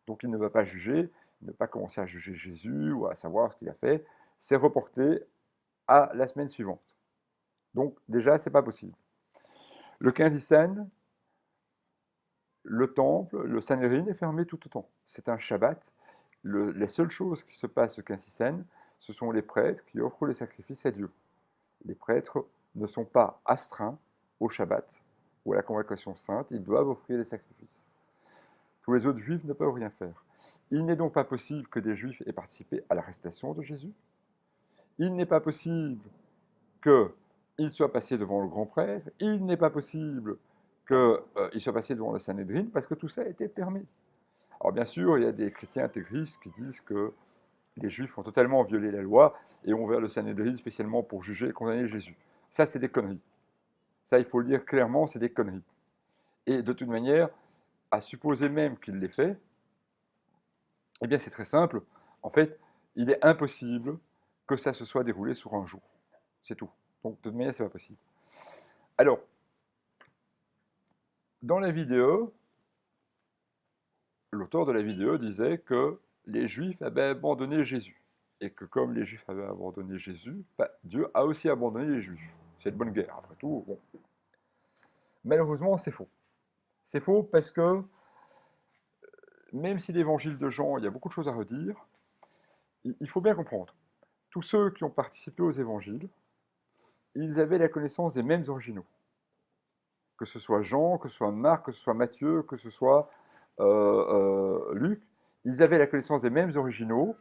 Donc il ne va pas juger, il ne va pas commencer à juger Jésus ou à savoir ce qu'il a fait. C'est reporté à la semaine suivante. Donc déjà, c'est pas possible. Le 15 Nissan, le temple, le Sanhédrin est fermé tout le temps. C'est un Shabbat. Les seules choses qui se passent le 15 Nissan, ce sont les prêtres qui offrent les sacrifices à Dieu. Les prêtres ne sont pas astreints au Shabbat ou à la convocation sainte, ils doivent offrir des sacrifices. Tous les autres juifs ne peuvent rien faire. Il n'est donc pas possible que des juifs aient participé à l'arrestation de Jésus. Il n'est pas possible qu'il soit passé devant le grand prêtre. Il n'est pas possible qu'il soit passé devant le Sanhédrin parce que tout ça a été fermé. Alors bien sûr, il y a des chrétiens intégristes qui disent que les Juifs ont totalement violé la loi et ont ouvert le Sanhédrin spécialement pour juger et condamner Jésus. Ça, c'est des conneries. Ça, il faut le dire clairement, c'est des conneries. Et de toute manière, à supposer même qu'il l'ait fait, eh bien, c'est très simple. En fait, il est impossible que ça se soit déroulé sur un jour. C'est tout. Donc, de toute manière, c'est pas possible. Alors, dans la vidéo, l'auteur de la vidéo disait que les Juifs avaient abandonné Jésus. Et que comme les Juifs avaient abandonné Jésus, bah, Dieu a aussi abandonné les Juifs. C'est une bonne guerre, après tout. Bon. Malheureusement, c'est faux. C'est faux parce que, même si l'évangile de Jean, il y a beaucoup de choses à redire, il faut bien comprendre. Tous ceux qui ont participé aux évangiles, ils avaient la connaissance des mêmes originaux. Que ce soit Jean, que ce soit Marc, que ce soit Matthieu, que ce soit Luc, ils avaient la connaissance des mêmes originaux,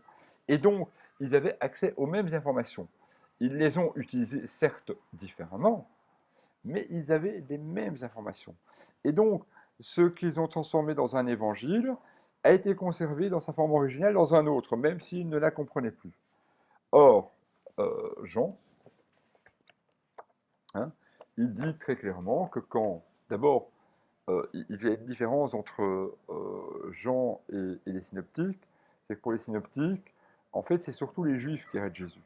et donc ils avaient accès aux mêmes informations. Ils les ont utilisées, certes, différemment, mais ils avaient les mêmes informations. Et donc, ce qu'ils ont transformé dans un évangile a été conservé dans sa forme originale dans un autre, même s'ils ne la comprenaient plus. Or, Jean, hein, il dit très clairement que quand, d'abord, il y a une différence entre Jean et les synoptiques, c'est que pour les synoptiques, en fait, c'est surtout les Juifs qui arrêtent Jésus.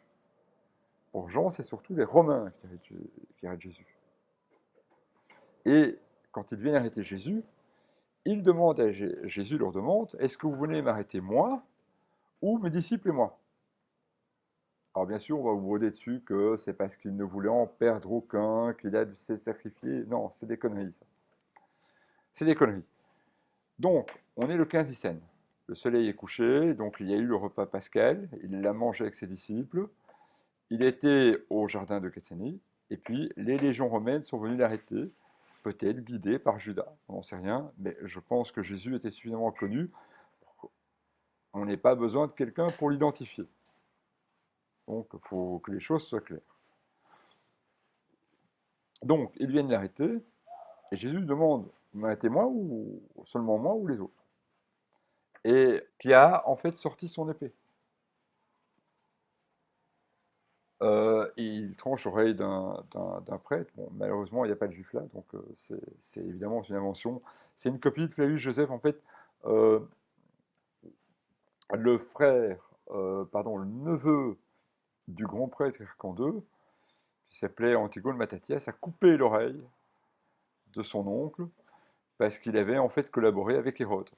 Pour Jean, c'est surtout les Romains qui arrêtent Jésus. Et quand ils viennent arrêter Jésus, Jésus leur demande, est-ce que vous venez m'arrêter moi ou mes disciples et moi? Alors bien sûr, on va vous broder dessus que c'est parce qu'il ne voulait en perdre aucun, qu'il a dû se sacrifier. Non, c'est des conneries, ça. C'est des conneries. Donc, on est le 15 Nicène. Le soleil est couché, donc il y a eu le repas pascal, il l'a mangé avec ses disciples, il était au jardin de Gethsémani, et puis les légions romaines sont venues l'arrêter, peut-être guidées par Judas, on n'en sait rien, mais je pense que Jésus était suffisamment connu, on n'ait pas besoin de quelqu'un pour l'identifier. Donc, il faut que les choses soient claires. Donc, ils viennent l'arrêter, et Jésus demande, m'arrêtez-moi ou seulement moi ou les autres? Et qui a en fait sorti son épée. Il tranche l'oreille d'un prêtre. Bon, malheureusement, il n'y a pas de juif là, donc c'est évidemment une invention. C'est une copie de Flavius Joseph. En fait, euh, le le neveu du grand prêtre Hircan II, qui s'appelait Antigone Mattathias, a coupé l'oreille de son oncle parce qu'il avait en fait collaboré avec Hérode.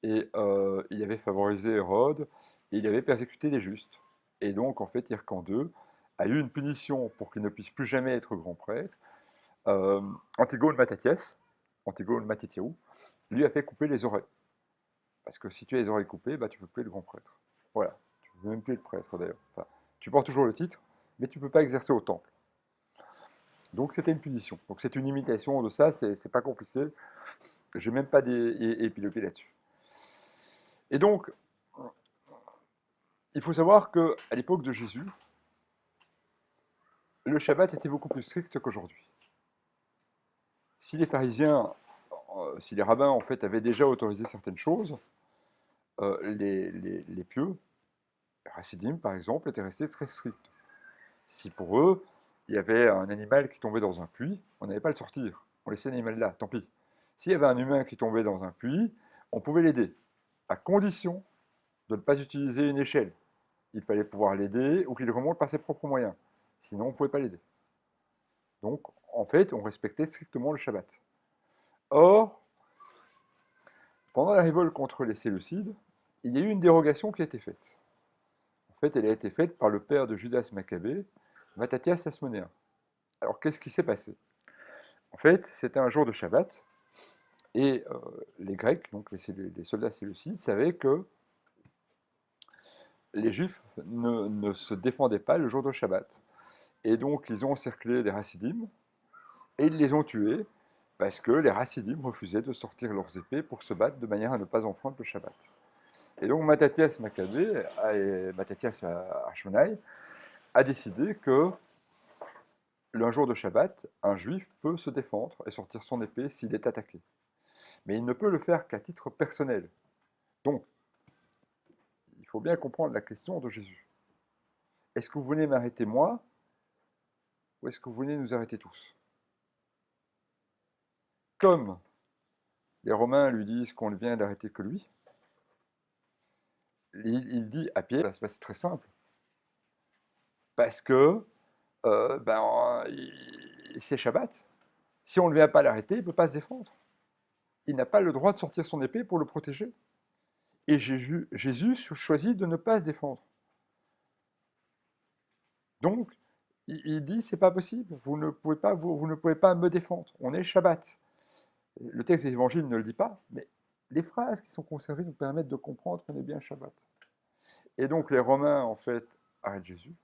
Et il avait favorisé Hérode et il avait persécuté les justes. Et donc, en fait, Hircan II a eu une punition pour qu'il ne puisse plus jamais être grand prêtre. Euh, Antigone Mattathias, Antigone Mattathiaou, lui a fait couper les oreilles. Parce que si tu as les oreilles coupées, bah, tu ne peux plus être grand prêtre. Voilà. Tu ne peux même plus être prêtre d'ailleurs. Enfin, tu portes toujours le titre, mais tu ne peux pas exercer au temple. Donc c'était une punition. Donc c'est une imitation de ça, c'est pas compliqué. Je n'ai même pas épilogué là-dessus. Et donc, il faut savoir qu'à l'époque de Jésus, le Shabbat était beaucoup plus strict qu'aujourd'hui. Si les pharisiens, si les rabbins en fait avaient déjà autorisé certaines choses, les pieux, les chassidim par exemple, étaient restés très stricts. Si pour eux, il y avait un animal qui tombait dans un puits, on n'allait pas le sortir, on laissait l'animal là, tant pis. S'il y avait un humain qui tombait dans un puits, on pouvait l'aider, à condition de ne pas utiliser une échelle. Il fallait pouvoir l'aider ou qu'il remonte par ses propres moyens. Sinon, on ne pouvait pas l'aider. Donc, en fait, on respectait strictement le Shabbat. Or, pendant la révolte contre les Séleucides, il y a eu une dérogation qui a été faite. En fait, elle a été faite par le père de Judas Maccabée, Mattathias Asmonéen. Alors, qu'est-ce qui s'est passé? En fait, c'était un jour de Shabbat, et les Grecs, donc les soldats séleucides, savaient que les Juifs ne se défendaient pas le jour de Shabbat. Et donc, ils ont encerclé les Hassidim, et ils les ont tués, parce que les Hassidim refusaient de sortir leurs épées pour se battre de manière à ne pas enfreindre le Shabbat. Et donc Mattathias Maccabée, Mattathias Hachmonaï, a décidé que un jour de Shabbat, un juif peut se défendre et sortir son épée s'il est attaqué. Mais il ne peut le faire qu'à titre personnel. Donc, il faut bien comprendre la question de Jésus. Est-ce que vous venez m'arrêter moi ou est-ce que vous venez nous arrêter tous? Comme les Romains lui disent qu'on ne vient d'arrêter que lui, il dit à Pierre, c'est très simple, parce que c'est Shabbat. Si on ne vient pas l'arrêter, il ne peut pas se défendre. Il n'a pas le droit de sortir son épée pour le protéger. Et Jésus choisit de ne pas se défendre. Donc, il dit, c'est pas possible, vous ne pouvez pas me défendre. On est Shabbat. Le texte des évangiles ne le dit pas, mais les phrases qui sont conservées nous permettent de comprendre qu'on est bien Shabbat. Et donc, les Romains, en fait, arrêtent Jésus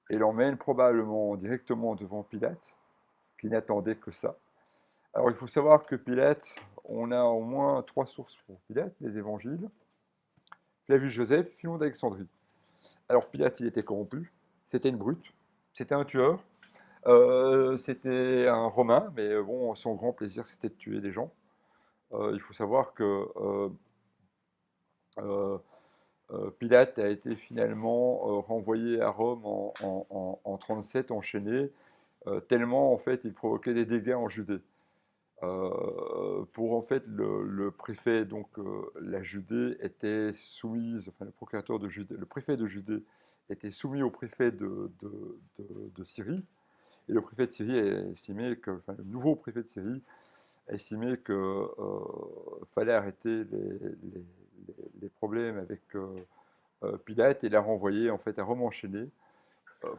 et l'emmènent probablement directement devant Pilate, qui n'attendait que ça. Alors, il faut savoir que Pilate, on a au moins 3 sources pour Pilate, les évangiles. Flavius Joseph, Philon d'Alexandrie. Alors, Pilate, il était corrompu, c'était une brute, c'était un tueur, c'était un Romain, mais bon, son grand plaisir, c'était de tuer des gens. Il faut savoir que Pilate a été finalement renvoyé à Rome en 37, enchaîné, tellement en fait il provoquait des dégâts en Judée. Pour en fait le préfet, donc la Judée était soumise, enfin le procurateur de Judée, le préfet de Judée était soumis au préfet de Syrie, et le préfet de Syrie a estimé que, enfin le nouveau préfet de Syrie a estimé que fallait arrêter les problèmes avec Pilate et l'a renvoyé en fait à Rome enchaîné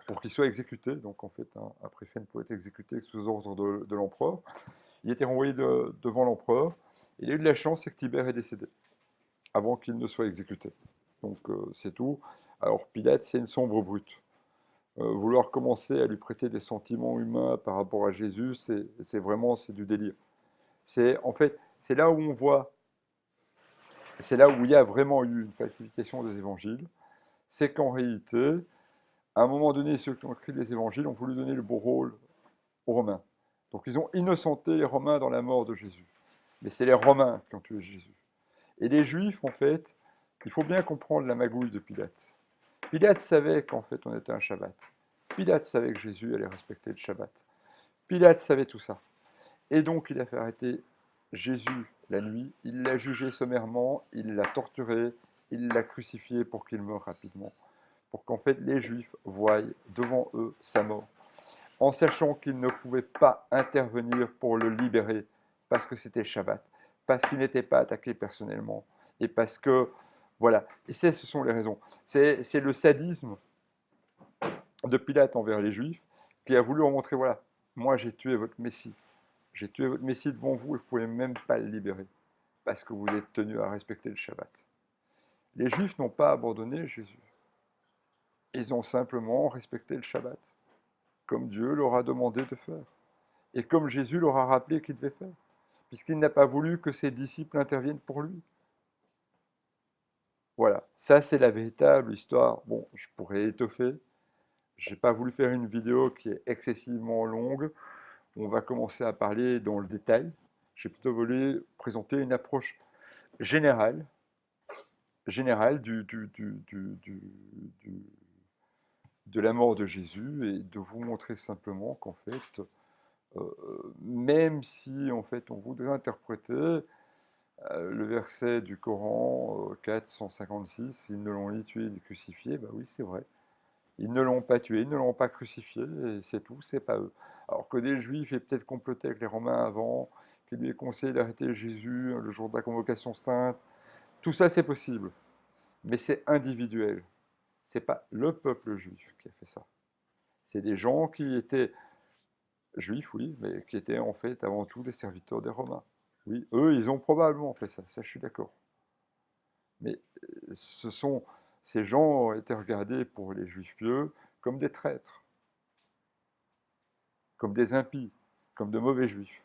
pour qu'il soit exécuté. Donc en fait un préfet ne pouvait être exécuté que sous ordre de l'empereur. Il était renvoyé devant l'empereur. Il a eu de la chance, c'est que Tibère est décédé avant qu'il ne soit exécuté. Donc c'est tout. Alors Pilate, c'est une sombre brute. Vouloir commencer à lui prêter des sentiments humains par rapport à Jésus, c'est vraiment c'est du délire. C'est en fait c'est là où on voit, c'est là où il y a vraiment eu une falsification des évangiles, c'est qu'en réalité, à un moment donné, ceux qui ont écrit les évangiles ont voulu donner le beau rôle aux Romains. Donc ils ont innocenté les Romains dans la mort de Jésus. Mais c'est les Romains qui ont tué Jésus. Et les Juifs, en fait, il faut bien comprendre la magouille de Pilate. Pilate savait qu'en fait on était un Shabbat. Pilate savait que Jésus allait respecter le Shabbat. Pilate savait tout ça. Et donc il a fait arrêter Jésus la nuit, il l'a jugé sommairement, il l'a torturé, il l'a crucifié pour qu'il meure rapidement. Pour qu'en fait les Juifs voient devant eux sa mort, en sachant qu'ils ne pouvaient pas intervenir pour le libérer, parce que c'était Shabbat, parce qu'il n'était pas attaqué personnellement, et parce que, voilà, et ce sont les raisons. C'est le sadisme de Pilate envers les Juifs qui a voulu leur montrer, voilà, moi j'ai tué votre Messie, j'ai tué votre Messie devant vous et vous ne pouvez même pas le libérer, parce que vous êtes tenus à respecter le Shabbat. Les Juifs n'ont pas abandonné Jésus, ils ont simplement respecté le Shabbat, comme Dieu leur a demandé de faire. Et comme Jésus leur a rappelé qu'il devait faire, puisqu'il n'a pas voulu que ses disciples interviennent pour lui. Voilà, ça c'est la véritable histoire. Bon, je pourrais étoffer. Je n'ai pas voulu faire une vidéo qui est excessivement longue. On va commencer à parler dans le détail. J'ai plutôt voulu présenter une approche générale, de la mort de Jésus et de vous montrer simplement qu'en fait, même si en fait on voudrait interpréter le verset du Coran 456, ils ne l'ont ni tué ni crucifié, bah oui c'est vrai. Ils ne l'ont pas tué, ils ne l'ont pas crucifié, et c'est tout, c'est pas eux. Alors que des Juifs aient peut-être comploté avec les Romains avant, qui lui aient conseillé d'arrêter Jésus le jour de la convocation sainte, tout ça c'est possible. Mais c'est individuel. C'est pas le peuple juif qui a fait ça. C'est des gens qui étaient juifs, oui, mais qui étaient en fait avant tout des serviteurs des Romains. Oui, eux, ils ont probablement fait ça je suis d'accord. Mais ces gens ont été regardés pour les juifs pieux comme des traîtres, comme des impies, comme de mauvais juifs.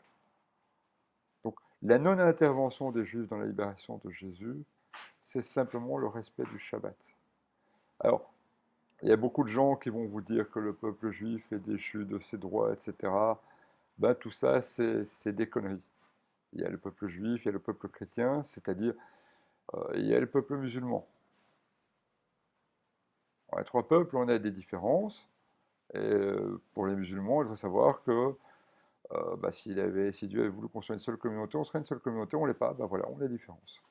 Donc la non-intervention des juifs dans la libération de Jésus, c'est simplement le respect du Shabbat. Alors, il y a beaucoup de gens qui vont vous dire que le peuple juif est déchu de ses droits, etc. Ben, tout ça, c'est des conneries. Il y a le peuple juif, il y a le peuple chrétien, c'est-à-dire il y a le peuple musulman. Les trois peuples, on a des différences. Et pour les musulmans, il faut savoir que si Dieu avait voulu qu'on soit une seule communauté, on serait une seule communauté, on ne l'est pas, ben voilà, on a des différences.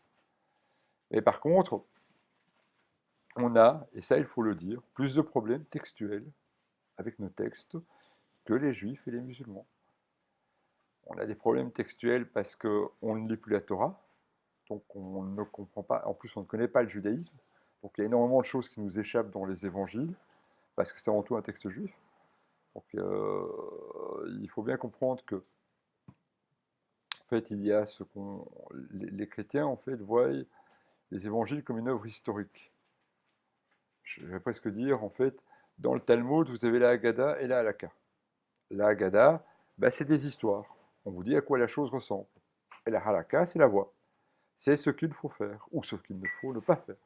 Mais par contre, on a, et ça il faut le dire, plus de problèmes textuels avec nos textes que les juifs et les musulmans. On a des problèmes textuels parce qu'on ne lit plus la Torah, donc on ne comprend pas, en plus on ne connaît pas le judaïsme, donc il y a énormément de choses qui nous échappent dans les évangiles, parce que c'est avant tout un texte juif. Donc il faut bien comprendre que en fait il y a les chrétiens en fait voient les évangiles comme une œuvre historique. Je vais presque dire en fait dans le Talmud vous avez la Haggadah et la Halakha. La Haggadah, c'est des histoires. On vous dit à quoi la chose ressemble. Et la Halakha, c'est la voie. C'est ce qu'il faut faire, ou ce qu'il ne faut ne pas faire,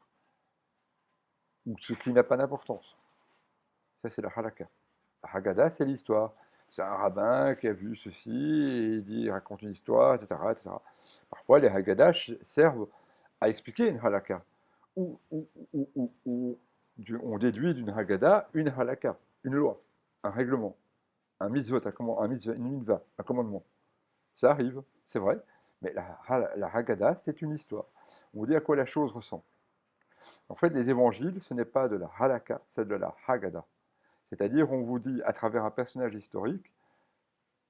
ou ce qui n'a pas d'importance. Ça, c'est la halakha. La Haggadah, c'est l'histoire. C'est un rabbin qui a vu ceci, et il raconte une histoire, etc., etc. Parfois, les Haggadah servent à expliquer une halakha, on déduit d'une Haggadah une halakha, une loi, un règlement, un mitzvot, une mitzvah, un commandement. Ça arrive, c'est vrai, mais la Haggadah, c'est une histoire. On vous dit à quoi la chose ressemble. En fait, les évangiles, ce n'est pas de la halakha, c'est de la Haggadah. C'est-à-dire, on vous dit à travers un personnage historique,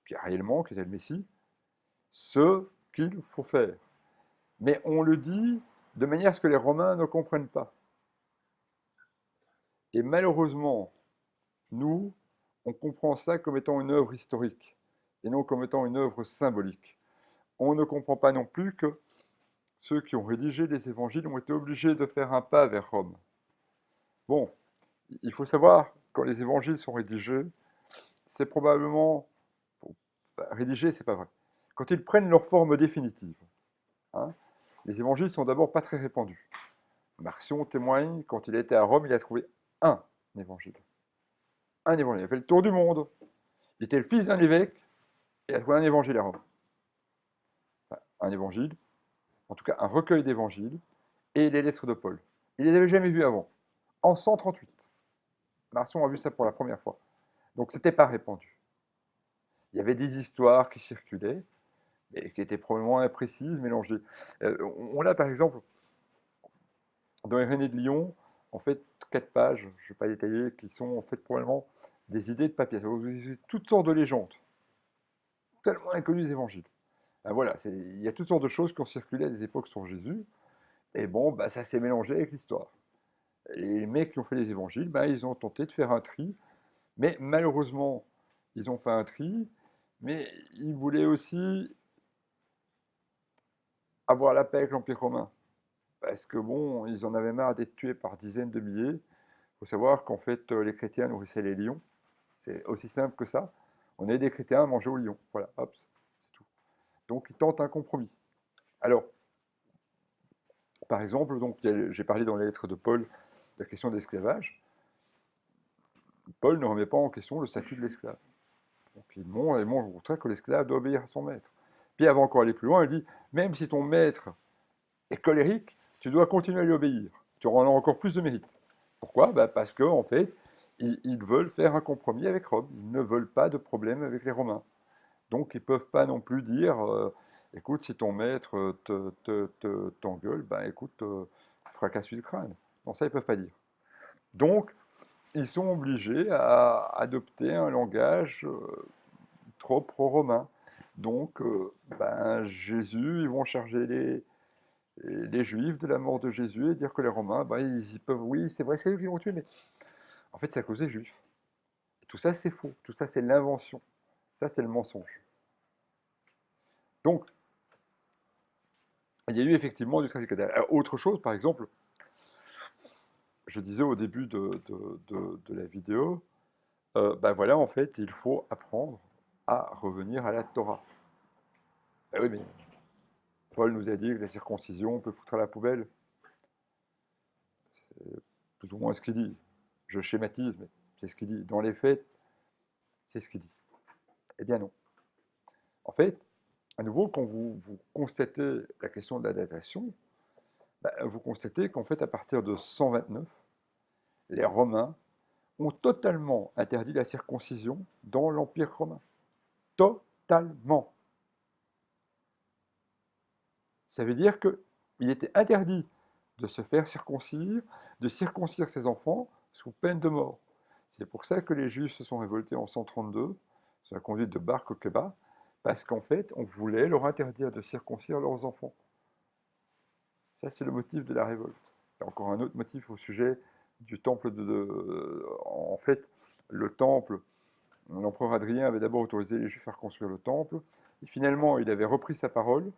qui réellement, qui était le Messie, ce qu'il faut faire. Mais on le dit de manière à ce que les Romains ne comprennent pas. Et malheureusement, nous, on comprend ça comme étant une œuvre historique, et non comme étant une œuvre symbolique. On ne comprend pas non plus que ceux qui ont rédigé les évangiles ont été obligés de faire un pas vers Rome. Bon, il faut savoir, quand les évangiles sont rédigés, c'est probablement... Bon, rédigés, c'est pas vrai. Quand ils prennent leur forme définitive, hein, les évangiles sont d'abord pas très répandus. Marcion témoigne, quand il était à Rome, il a trouvé un évangile. Un évangile. Il a fait le tour du monde. Il était le fils d'un évêque et il a trouvé un évangile à Rome. Enfin, un évangile, en tout cas un recueil d'évangiles, et les lettres de Paul. Il ne les avait jamais vus avant. En 138. Marcion a vu ça pour la première fois. Donc c'était pas répandu. Il y avait des histoires qui circulaient, et qui étaient probablement imprécises, mélangées. On l'a par exemple dans Irénée de Lyon, en fait, 4 pages, je ne vais pas détailler, qui sont en fait probablement des idées de papier. Vous avez toutes sortes de légendes, tellement inconnues des évangiles. Ben voilà, il y a toutes sortes de choses qui ont circulé à des époques sur Jésus, et bon, ben, ça s'est mélangé avec l'histoire. Les mecs qui ont fait les évangiles, ben, ils ont tenté de faire un tri, mais malheureusement, ils ont fait un tri, mais ils voulaient aussi avoir la paix avec l'Empire romain. Parce que bon, ils en avaient marre d'être tués par dizaines de milliers. Il faut savoir qu'en fait, les chrétiens nourrissaient les lions. C'est aussi simple que ça. On est des chrétiens à manger aux lions. Voilà, hop, c'est tout. Donc, ils tentent un compromis. Alors, par exemple, donc, j'ai parlé dans les lettres de Paul de la question de l'esclavage. Paul ne remet pas en question le statut de l'esclave. Donc, il montre au contraire que l'esclave doit obéir à son maître. Puis, avant encore aller plus loin, il dit, même si ton maître est colérique, tu dois continuer à lui obéir. Tu auras encore plus de mérite. Pourquoi? Parce qu'en en fait, ils veulent faire un compromis avec Rome. Ils ne veulent pas de problème avec les Romains. Donc, ils ne peuvent pas non plus dire, écoute, si ton maître t'engueule, écoute, fracasse-lui le crâne. Non, ça, ils ne peuvent pas dire. Donc, ils sont obligés à adopter un langage trop pro-romain. Donc, Jésus, ils vont charger les Juifs de la mort de Jésus et dire que les Romains, ils peuvent, oui, c'est vrai, c'est eux qui l'ont tué, mais en fait, c'est à cause des Juifs. Et tout ça, c'est faux. Tout ça, c'est l'invention. Ça, c'est le mensonge. Donc, il y a eu effectivement du trafic d'âme. Autre chose, par exemple, je disais au début de la vidéo, voilà, en fait, il faut apprendre à revenir à la Torah. Oui, mais Paul nous a dit que la circoncision, on peut foutre à la poubelle. C'est plus ou moins ce qu'il dit. Je schématise, mais c'est ce qu'il dit. Dans les faits, c'est ce qu'il dit. Eh bien non. En fait, à nouveau, quand vous constatez la question de la datation, vous constatez qu'en fait, à partir de 129, les Romains ont totalement interdit la circoncision dans l'Empire romain. Totalement. Ça veut dire qu'il était interdit de se faire circoncire, de circoncire ses enfants sous peine de mort. C'est pour ça que les Juifs se sont révoltés en 132, sous la conduite de Bar Kokhba, parce qu'en fait, on voulait leur interdire de circoncire leurs enfants. Ça, c'est le motif de la révolte. Il y a encore un autre motif au sujet du temple en fait, le temple, l'empereur Adrien avait d'abord autorisé les Juifs à reconstruire le temple, et finalement, il avait repris sa parole,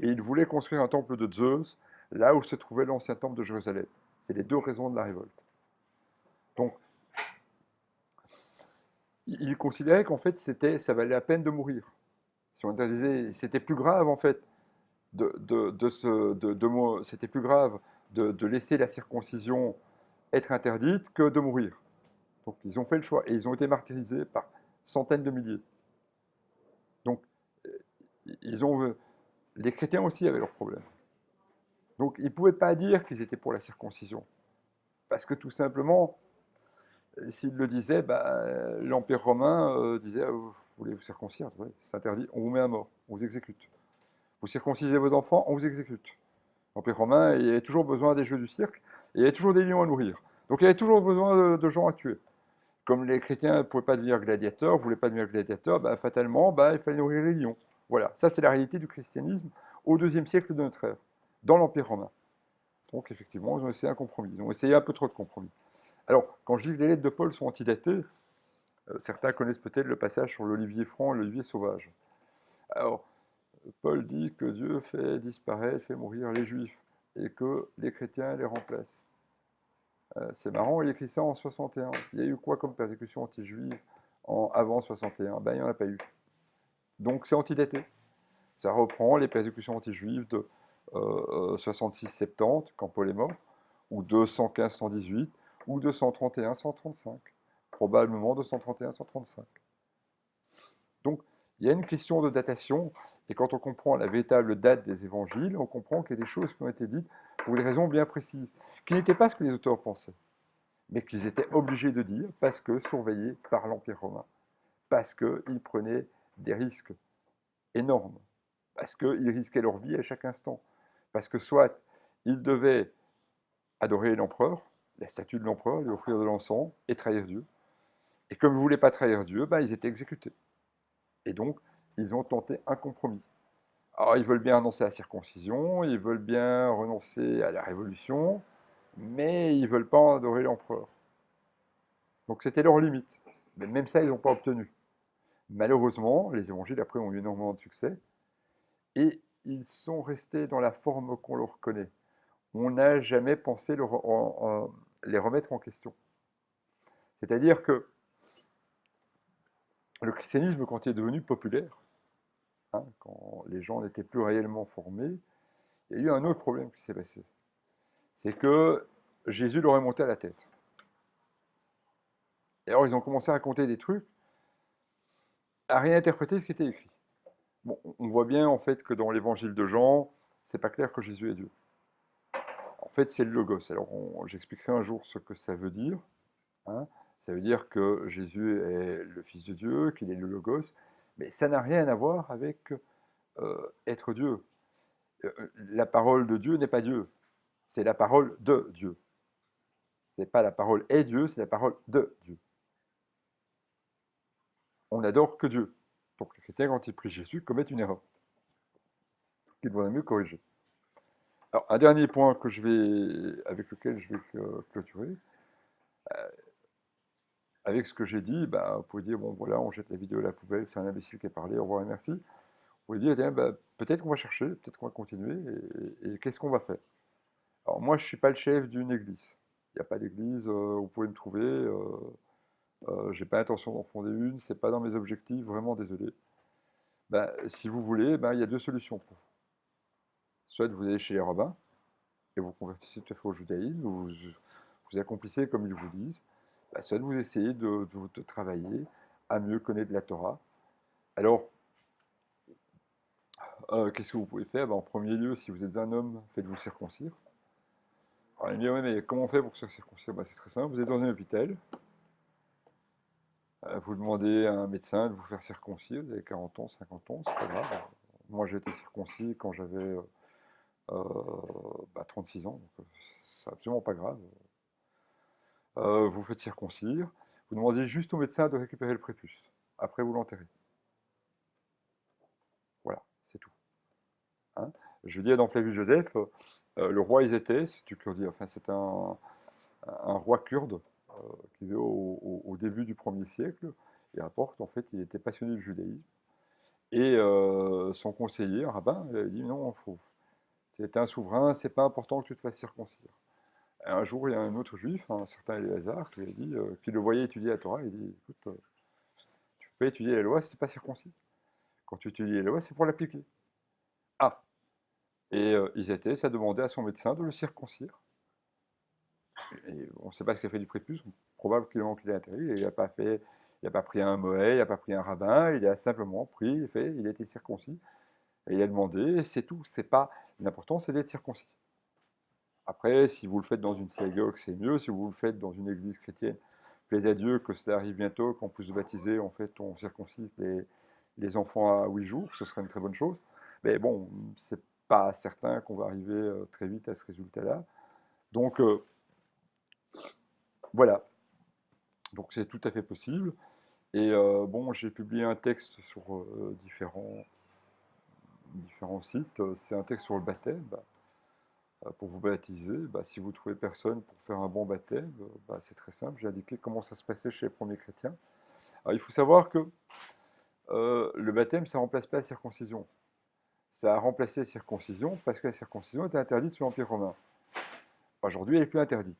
et il voulait construire un temple de Zeus, là où se trouvait l'ancien temple de Jérusalem. C'est les deux raisons de la révolte. Donc, il considérait qu'en fait, ça valait la peine de mourir. Si on interdisait, c'était plus grave, en fait, c'était plus grave de laisser la circoncision être interdite que de mourir. Donc ils ont fait le choix et ils ont été martyrisés par centaines de milliers. Donc les chrétiens aussi avaient leurs problèmes. Donc ils ne pouvaient pas dire qu'ils étaient pour la circoncision. Parce que tout simplement, s'ils le disaient, bah, l'Empire romain disait vous voulez vous circoncire, oui, c'est interdit, on vous met à mort, on vous exécute. Vous circoncisez vos enfants, on vous exécute. L'Empire romain, il y avait toujours besoin des jeux du cirque, et il y avait toujours des lions à nourrir. Donc il y avait toujours besoin de gens à tuer. Comme les chrétiens ne pouvaient pas devenir gladiateurs, ne voulaient pas devenir gladiateurs, bah, fatalement, bah, il fallait nourrir les lions. Voilà, ça c'est la réalité du christianisme au IIe siècle de notre ère, dans l'Empire romain. Donc effectivement, ils ont essayé un compromis. Ils ont essayé un peu trop de compromis. Alors, quand je dis que les lettres de Paul sont antidatées, certains connaissent peut-être le passage sur l'olivier franc et l'olivier sauvage. Alors, Paul dit que Dieu fait disparaître, fait mourir les Juifs, et que les chrétiens les remplacent. C'est marrant, il écrit ça en 61. Il y a eu quoi comme persécution anti-juive avant 61? Ben, il n'y en a pas eu. Donc c'est antidaté. Ça reprend les persécutions anti-juives de 66-70, quand Paul est mort, ou 215-118, ou 231-135. Probablement 231-135. Donc, il y a une question de datation, et quand on comprend la véritable date des évangiles, on comprend qu'il y a des choses qui ont été dites pour des raisons bien précises, qui n'étaient pas ce que les auteurs pensaient, mais qu'ils étaient obligés de dire parce que surveillés par l'Empire romain, parce qu'ils prenaient des risques énormes, parce qu'ils risquaient leur vie à chaque instant, parce que soit ils devaient adorer l'empereur, la statue de l'empereur, lui offrir de l'encens et trahir Dieu, et comme ils ne voulaient pas trahir Dieu, ben, ils étaient exécutés. Et donc, ils ont tenté un compromis. Alors, ils veulent bien renoncer à la circoncision, ils veulent bien renoncer à la révolution, mais ils ne veulent pas adorer l'empereur. Donc, c'était leur limite. Mais même ça, ils n'ont pas obtenu. Malheureusement, les évangiles, après, ont eu énormément de succès, et ils sont restés dans la forme qu'on leur connaît. On n'a jamais pensé les remettre en question. C'est-à-dire que le christianisme, quand il est devenu populaire, hein, quand les gens n'étaient plus réellement formés, il y a eu un autre problème qui s'est passé. C'est que Jésus leur est monté à la tête. Et alors ils ont commencé à raconter des trucs, à réinterpréter ce qui était écrit. Bon, on voit bien en fait que dans l'évangile de Jean, c'est pas clair que Jésus est Dieu. En fait, c'est le logos. Alors j'expliquerai un jour ce que ça veut dire. Hein. Ça veut dire que Jésus est le Fils de Dieu, qu'il est le logos, mais ça n'a rien à voir avec être Dieu. La parole de Dieu n'est pas Dieu, c'est la parole de Dieu. C'est pas la parole est Dieu, c'est la parole de Dieu. On n'adore que Dieu. Donc les chrétiens, quand ils prient Jésus, commettent une erreur qu'il vaudrait mieux corriger. Alors, un dernier point avec lequel je vais clôturer, avec ce que j'ai dit, bah, vous pouvez dire, bon voilà, on jette la vidéo à la poubelle, c'est un imbécile qui a parlé, au revoir et merci. Vous pouvez dire, eh ben, peut-être qu'on va chercher, peut-être qu'on va continuer, et qu'est-ce qu'on va faire? Alors moi, je ne suis pas le chef d'une église. Il n'y a pas d'église, vous pouvez me trouver, j'ai pas l'intention d'en fonder une, c'est pas dans mes objectifs, vraiment désolé. Ben, si vous voulez, ben, il y a deux solutions pour vous. Soit vous allez chez les rabbins, et vous convertissez tout à fait au judaïsme, vous accomplissez comme ils vous disent, bah, soit vous essayez de travailler à mieux connaître la Torah. Alors, qu'est-ce que vous pouvez faire? Ben, en premier lieu, si vous êtes un homme, faites-vous circoncire. Alors, il me dit, ouais, mais comment on fait pour se faire circoncire? Ben, c'est très simple, vous êtes dans un hôpital, vous demandez à un médecin de vous faire circoncire, vous avez 40 ans, 50 ans, c'est pas grave. Moi, j'ai été circoncis quand j'avais 36 ans, donc c'est absolument pas grave. Vous faites circoncire, vous demandez juste au médecin de récupérer le prépuce. Après, vous l'enterrez. Voilà, c'est tout. Hein. Je dis dans Flavius Joseph, le roi Ézétès, c'est kurdie, enfin, c'est un roi kurde qui vivait au début du 1er siècle. Il rapporte, en fait, il était passionné du judaïsme. Et son conseiller, un rabbin, il avait dit non, tu es un souverain, c'est pas important que tu te fasses circoncire. Et un jour, il y a un autre juif, un certain Éléazar, qui lui a dit, qui le voyait étudier la Torah, il dit écoute, tu peux étudier la loi si tu n'es pas circoncis. Quand tu étudies la loi, c'est pour l'appliquer. Ah. Et Ézétès a demandé à son médecin de le circoncire. Et on ne sait pas ce qu'il a fait du prépuce, probablement qu'il a interdit, il n'a pas fait, il n'a pas pris un moët, il n'a pas pris un rabbin, il a simplement pris, il a été circoncis, et il a demandé, c'est tout, c'est pas, l'important c'est d'être circoncis. Après, si vous le faites dans une synagogue, c'est mieux. Si vous le faites dans une église chrétienne, plaise à Dieu que ça arrive bientôt, qu'en plus de baptiser, en fait, on circoncise les enfants à 8 jours, ce serait une très bonne chose. Mais bon, c'est pas certain qu'on va arriver très vite à ce résultat-là. Donc, voilà. Donc, c'est tout à fait possible. Et bon, j'ai publié un texte sur différents sites. C'est un texte sur le baptême. Pour vous baptiser, si vous trouvez personne pour faire un bon baptême, c'est très simple. J'ai indiqué comment ça se passait chez les premiers chrétiens. Alors, il faut savoir que le baptême, ça ne remplace pas la circoncision. Ça a remplacé la circoncision parce que la circoncision était interdite sous l'Empire romain. Aujourd'hui, elle n'est plus interdite.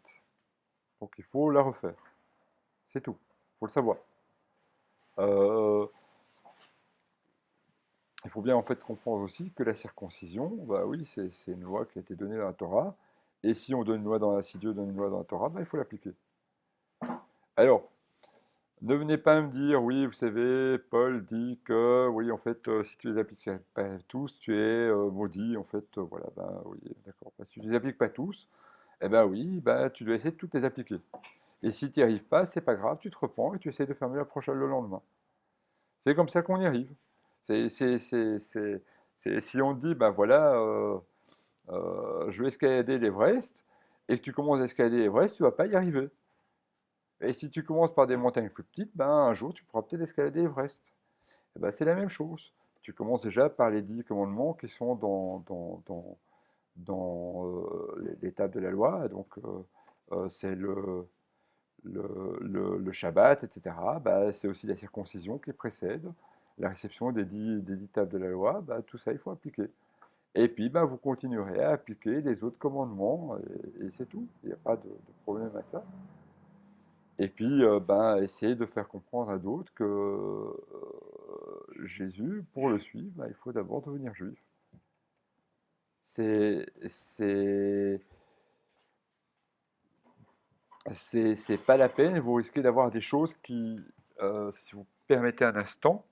Donc, il faut la refaire. C'est tout. Il faut le savoir. Euh, il faut bien en fait comprendre aussi que la circoncision, oui, c'est une loi qui a été donnée dans la Torah. Et si on donne une loi si Dieu donne une loi dans la Torah, il faut l'appliquer. Alors, ne venez pas me dire, oui, vous savez, Paul dit que, oui, en fait, si tu les appliques pas tous, tu es maudit, en fait, voilà, oui, d'accord. Si tu les appliques pas tous, eh ben oui, tu dois essayer de toutes les appliquer. Et si tu n'y arrives pas, c'est pas grave, tu te reprends et tu essaies de fermer la prochaine le lendemain. C'est comme ça qu'on y arrive. Si on te dit, voilà, je vais escalader l'Everest, et que tu commences à escalader l'Everest, tu vas pas y arriver. Et si tu commences par des montagnes plus petites, un jour, tu pourras peut-être escalader l'Everest. C'est la même chose. Tu commences déjà par les 10 commandements qui sont dans l'étape de la loi. Donc, c'est le Shabbat, etc. C'est aussi la circoncision qui précède la réception des 10 tables de la loi. Tout ça, il faut appliquer. Et puis, vous continuerez à appliquer les autres commandements, et c'est tout. Il n'y a pas de problème à ça. Et puis, essayer de faire comprendre à d'autres que Jésus, pour le suivre, il faut d'abord devenir juif. C'est pas la peine, et vous risquez d'avoir des choses qui, si vous permettez un instant,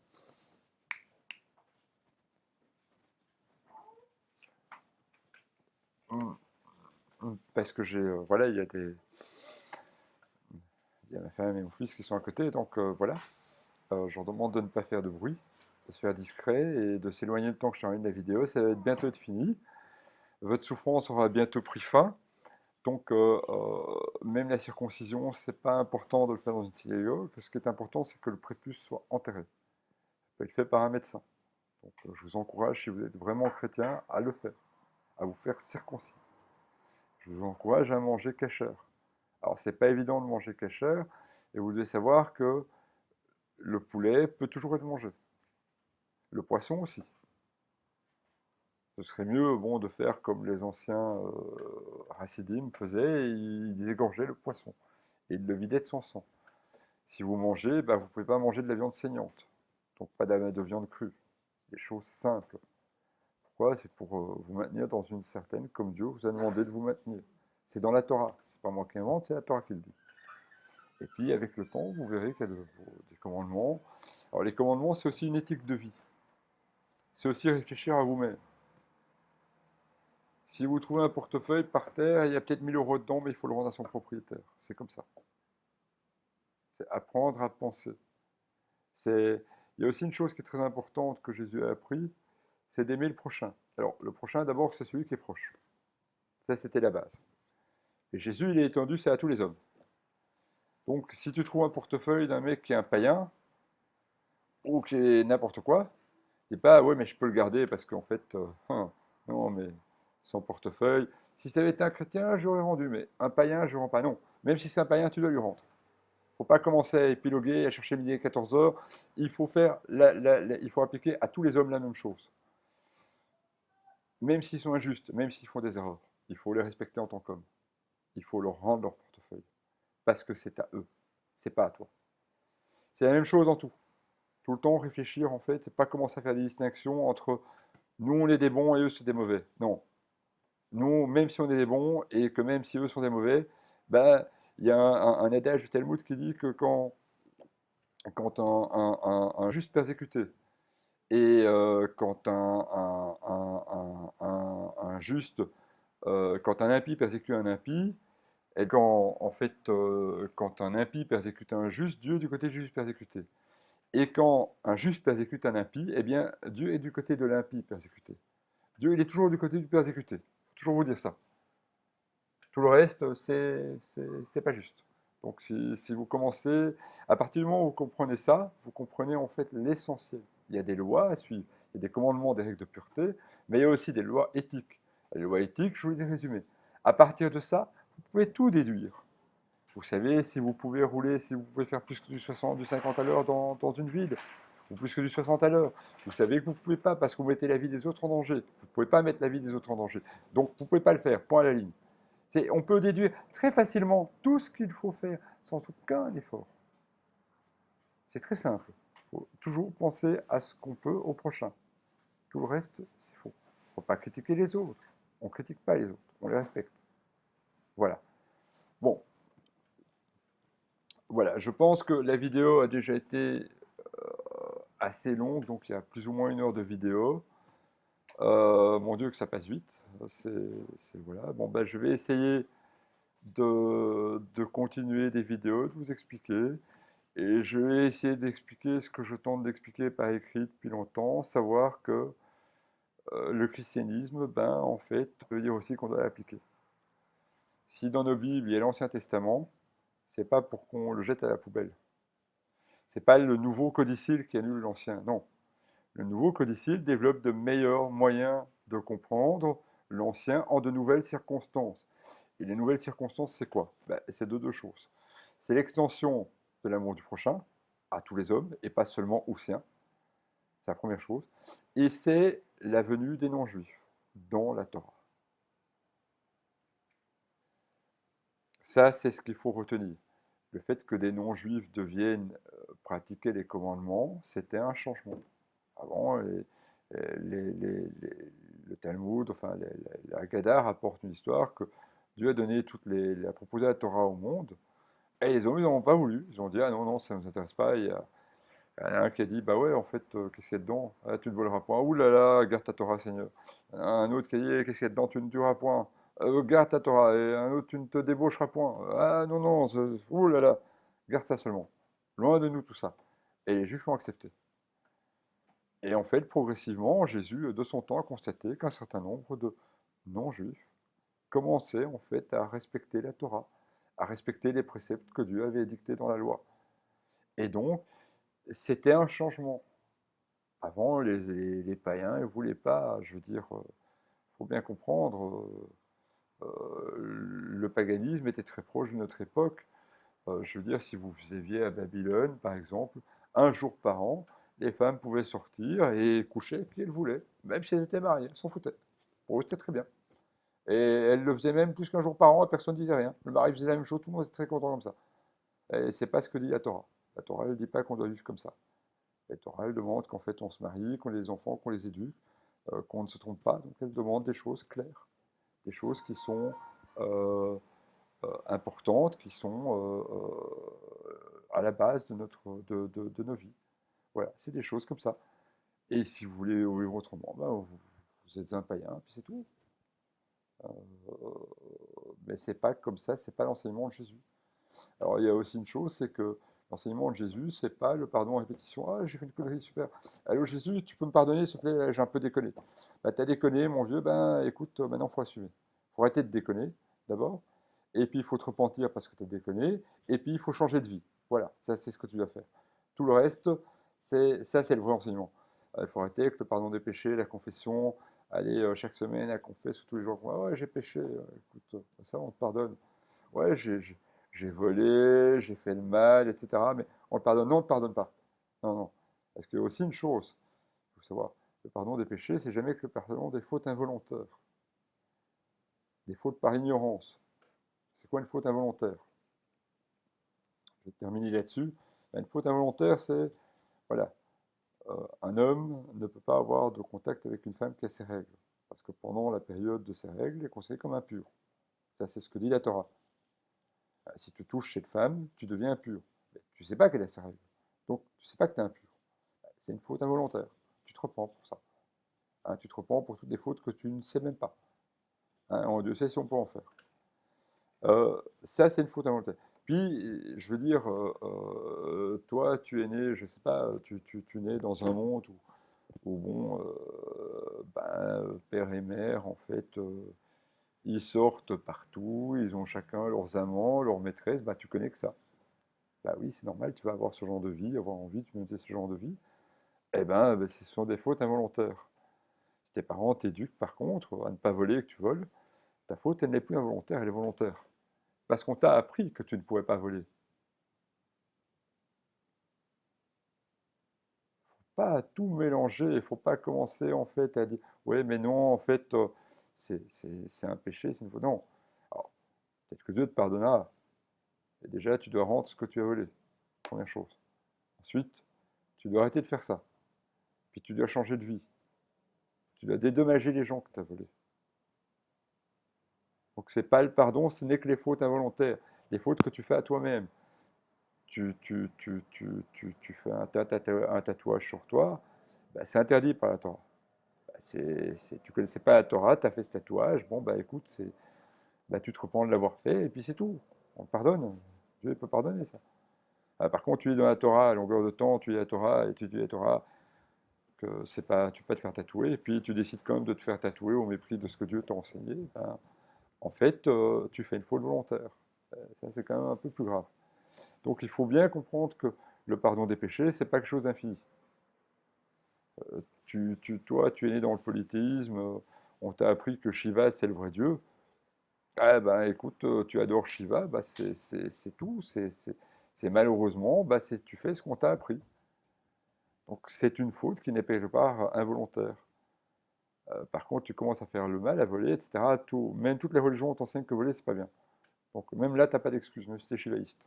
parce que voilà, il y a ma femme et mon fils qui sont à côté, donc voilà, je leur demande de ne pas faire de bruit, de se faire discret et de s'éloigner le temps que je termine la vidéo. Ça va bientôt être fini. Votre souffrance aura bientôt pris fin. Donc, même la circoncision, c'est pas important de le faire dans une synagogue. Ce qui est important, c'est que le prépuce soit enterré. Ça peut être fait par un médecin. Donc, je vous encourage, si vous êtes vraiment chrétien, à le faire, à vous faire circoncis. Je vous encourage à manger kasher. Alors, c'est pas évident de manger kasher, et vous devez savoir que le poulet peut toujours être mangé. Le poisson aussi. Ce serait mieux de faire comme les anciens Hassidim faisaient, ils égorgeaient le poisson et ils le vidaient de son sang. Si vous mangez, vous ne pouvez pas manger de la viande saignante, donc pas de viande crue. Des choses simples. Pourquoi? C'est pour vous maintenir dans une certaine, comme Dieu vous a demandé de vous maintenir. C'est dans la Torah, c'est pas moi qui invente, c'est la Torah qui le dit. Et puis avec le temps, vous verrez qu'il y a des commandements. Alors les commandements, c'est aussi une éthique de vie. C'est aussi réfléchir à vous-même. Si vous trouvez un portefeuille par terre, il y a peut-être 1000 euros dedans, mais il faut le rendre à son propriétaire. C'est comme ça. C'est apprendre à penser. Il y a aussi une chose qui est très importante que Jésus a appris, c'est d'aimer le prochain. Alors, le prochain, d'abord, c'est celui qui est proche. Ça, c'était la base. Et Jésus, il est étendu, c'est à tous les hommes. Donc, si tu trouves un portefeuille d'un mec qui est un païen, ou qui est n'importe quoi, dis pas, ouais, mais je peux le garder parce qu'en fait, non, mais son portefeuille, si ça avait été un chrétien, j'aurais rendu, mais un païen, je ne rends pas. Non, même si c'est un païen, tu dois lui rendre. Il ne faut pas commencer à épiloguer, à chercher midi et 14 heures. Il faut il faut appliquer à tous les hommes la même chose. Même s'ils sont injustes, même s'ils font des erreurs, il faut les respecter en tant qu'hommes. Il faut leur rendre leur portefeuille. Parce que c'est à eux, c'est pas à toi. C'est la même chose en tout. Tout le temps réfléchir en fait, et pas commencer à faire des distinctions entre nous on est des bons et eux c'est des mauvais. Non. Nous, même si on est des bons et que même si eux sont des mauvais, il y a un adage du Talmud qui dit que quand un juste persécuté et quand un juste Quand un impie persécute un impie, et quand, en fait, quand un impie persécute un juste, Dieu est du côté du juste persécuté. Et quand un juste persécute un impie, eh bien, Dieu est du côté de l'impie persécuté. Dieu, il est toujours du côté du persécuté. Il faut toujours vous dire ça. Tout le reste, c'est pas juste. Donc, si vous commencez, à partir du moment où vous comprenez ça, vous comprenez en fait l'essentiel. Il y a des lois à suivre, il y a des commandements, des règles de pureté, mais il y a aussi des lois éthiques. Les lois éthiques, je vous les ai résumées. À partir de ça, vous pouvez tout déduire. Vous savez si vous pouvez rouler, si vous pouvez faire plus que du 60, du 50 à l'heure dans une ville, ou plus que du 60 à l'heure. Vous savez que vous ne pouvez pas parce que vous mettez la vie des autres en danger. Vous ne pouvez pas mettre la vie des autres en danger. Donc vous ne pouvez pas le faire, point à la ligne. On peut déduire très facilement tout ce qu'il faut faire sans aucun effort. C'est très simple. Il faut toujours penser à ce qu'on peut au prochain. Tout le reste, c'est faux. Il ne faut pas critiquer les autres. On ne critique pas les autres, on les respecte. Voilà. Bon, voilà, je pense que la vidéo a déjà été assez longue, donc il y a plus ou moins 1 heure de vidéo. Mon Dieu, que ça passe vite. Voilà. Bon, ben, je vais essayer de continuer des vidéos, de vous expliquer. Et je vais essayer d'expliquer ce que je tente d'expliquer par écrit depuis longtemps, savoir que le christianisme, ben, en fait, veut dire aussi qu'on doit l'appliquer. Si dans nos Bibles, il y a l'Ancien Testament, c'est pas pour qu'on le jette à la poubelle. C'est pas le nouveau codicile qui annule l'ancien, non. Le nouveau codicile développe de meilleurs moyens de comprendre l'ancien en de nouvelles circonstances. Et les nouvelles circonstances, c'est quoi? Ben, c'est deux choses. C'est l'extension de l'amour du prochain à tous les hommes, et pas seulement aux siens. C'est la première chose. Et c'est la venue des non-juifs dans la Torah. Ça, c'est ce qu'il faut retenir. Le fait que des non-juifs deviennent pratiquer les commandements, c'était un changement. Avant, le Talmud, enfin, la Haggadah rapporte une histoire que Dieu a donné a proposé la Torah au monde, et ils n'ont pas voulu. Ils ont dit, ah non, non, ça ne nous intéresse pas. Il y en a un qui a dit, bah ouais, en fait, qu'est-ce qu'il y a dedans? Ah, tu ne voleras point. Ouh là là, garde ta Torah, Seigneur. Il y en a un autre qui a dit, qu'est-ce qu'il y a dedans? Tu ne tueras point. Garde ta Torah. Et un autre, tu ne te débaucheras point. Ah non, non, ouh là là, garde ça seulement. Loin de nous tout ça. Et les Juifs l'ont accepté. Et en fait, progressivement, Jésus, de son temps, a constaté qu'un certain nombre de non-juifs commençaient en fait à respecter la Torah, à respecter les préceptes que Dieu avait édictés dans la loi. Et donc, c'était un changement. Avant, les païens ne voulaient pas, je veux dire, faut bien comprendre, le paganisme était très proche de notre époque. Je veux dire, si vous viviez à Babylone, par exemple, 1 jour par an, les femmes pouvaient sortir et coucher avec qui elles voulaient, même si elles étaient mariées, elles s'en foutaient. Pour eux, c'était très bien. Et elles le faisaient même plus qu'1 jour par an et personne ne disait rien. Le mari faisait la même chose, tout le monde était très content comme ça. Et c'est pas ce que dit la Torah. La Torah, elle ne dit pas qu'on doit vivre comme ça. La Torah, elle demande qu'en fait, on se marie, qu'on ait des enfants, qu'on les éduque, qu'on ne se trompe pas. Donc, elle demande des choses claires, des choses qui sont importantes, qui sont à la base de nos vies. Voilà, c'est des choses comme ça. Et si vous voulez vivre autrement, ben, vous êtes un païen, puis c'est tout. Euh, mais c'est pas comme ça, c'est pas l'enseignement de Jésus. Alors il y a aussi une chose, c'est que l'enseignement de Jésus, c'est pas le pardon en répétition. Ah, j'ai fait une connerie, super. Allô Jésus, tu peux me pardonner, s'il te plaît, j'ai un peu déconné. Bah, t'as déconné, mon vieux, ben écoute, maintenant il faut assumer. Il faut arrêter de déconner, d'abord. Et puis il faut te repentir parce que tu as déconné. Et puis il faut changer de vie. Voilà, ça c'est ce que tu dois faire. Tout le reste, c'est le vrai enseignement. Il faut arrêter avec le pardon des péchés, la confession, aller chaque semaine à confesser tous les jours. Ah ouais, j'ai péché, écoute, ça on te pardonne. Ouais, j'ai volé, j'ai fait le mal, etc. Mais on te pardonne. Non, on ne te pardonne pas. Non, non. Parce qu'il y a aussi une chose, il faut savoir, le pardon des péchés, c'est jamais que le pardon des fautes involontaires, des fautes par ignorance. C'est quoi une faute involontaire? Je vais terminer là-dessus. Une faute involontaire, c'est, voilà, un homme ne peut pas avoir de contact avec une femme qui a ses règles. Parce que pendant la période de ses règles, il est considéré comme impur. Ça, c'est ce que dit la Torah. Si tu touches cette femme, tu deviens impur. Mais tu ne sais pas qu'elle a ses règles. Donc, tu ne sais pas que tu es impur. C'est une faute involontaire. Tu te reprends pour ça. Hein, tu te reprends pour toutes les fautes que tu ne sais même pas. Hein, Dieu sait si on peut en faire. Ça, c'est une faute involontaire. Puis, je veux dire, toi, tu es né, je sais pas, tu nais dans un monde où bon, ben, père et mère, en fait, ils sortent partout, ils ont chacun leurs amants, leurs maîtresses, bah, tu connais que ça. Bah oui, c'est normal, tu vas avoir ce genre de vie, avoir envie de mener ce genre de vie. Eh ben, ce sont des fautes involontaires. Si tes parents t'éduquent, par contre, à ne pas voler et que tu voles, ta faute, elle n'est plus involontaire, elle est volontaire. Parce qu'on t'a appris que tu ne pouvais pas voler. Pas tout mélanger, il ne faut pas commencer en fait à dire ouais mais non en fait c'est un péché, c'est une faute. Non. Alors, peut-être que Dieu te pardonnera. Et déjà tu dois rendre ce que tu as volé, première chose. Ensuite, tu dois arrêter de faire ça. Puis tu dois changer de vie. Tu dois dédommager les gens que tu as volés. Donc c'est pas le pardon, ce n'est que les fautes involontaires, les fautes que tu fais à toi-même. Tu fais un tatouage sur toi, bah, c'est interdit par la Torah. Tu connaissais pas la Torah, tu as fait ce tatouage, bon bah écoute, bah, tu te repens de l'avoir fait, et puis c'est tout. On te pardonne. Dieu peut pardonner ça. Par contre, tu lis dans la Torah à longueur de temps, tu lis la Torah, et tu dis la Torah que c'est pas, tu peux pas te faire tatouer, et puis tu décides quand même de te faire tatouer au mépris de ce que Dieu t'a enseigné, ben, en fait, tu fais une faute volontaire. Ça, c'est quand même un peu plus grave. Donc il faut bien comprendre que le pardon des péchés, c'est pas quelque chose d'infini. Toi, tu es né dans le polythéisme, on t'a appris que Shiva, c'est le vrai Dieu. Ah ben écoute, tu adores Shiva, bah, c'est tout. C'est malheureusement, bah, tu fais ce qu'on t'a appris. Donc c'est une faute qui n'est quelque part involontaire. Par contre, tu commences à faire le mal, à voler, etc. Même toutes les religions t'enseignent que voler, c'est pas bien. Donc même là, tu n'as pas d'excuse, même si tu es shivaïste.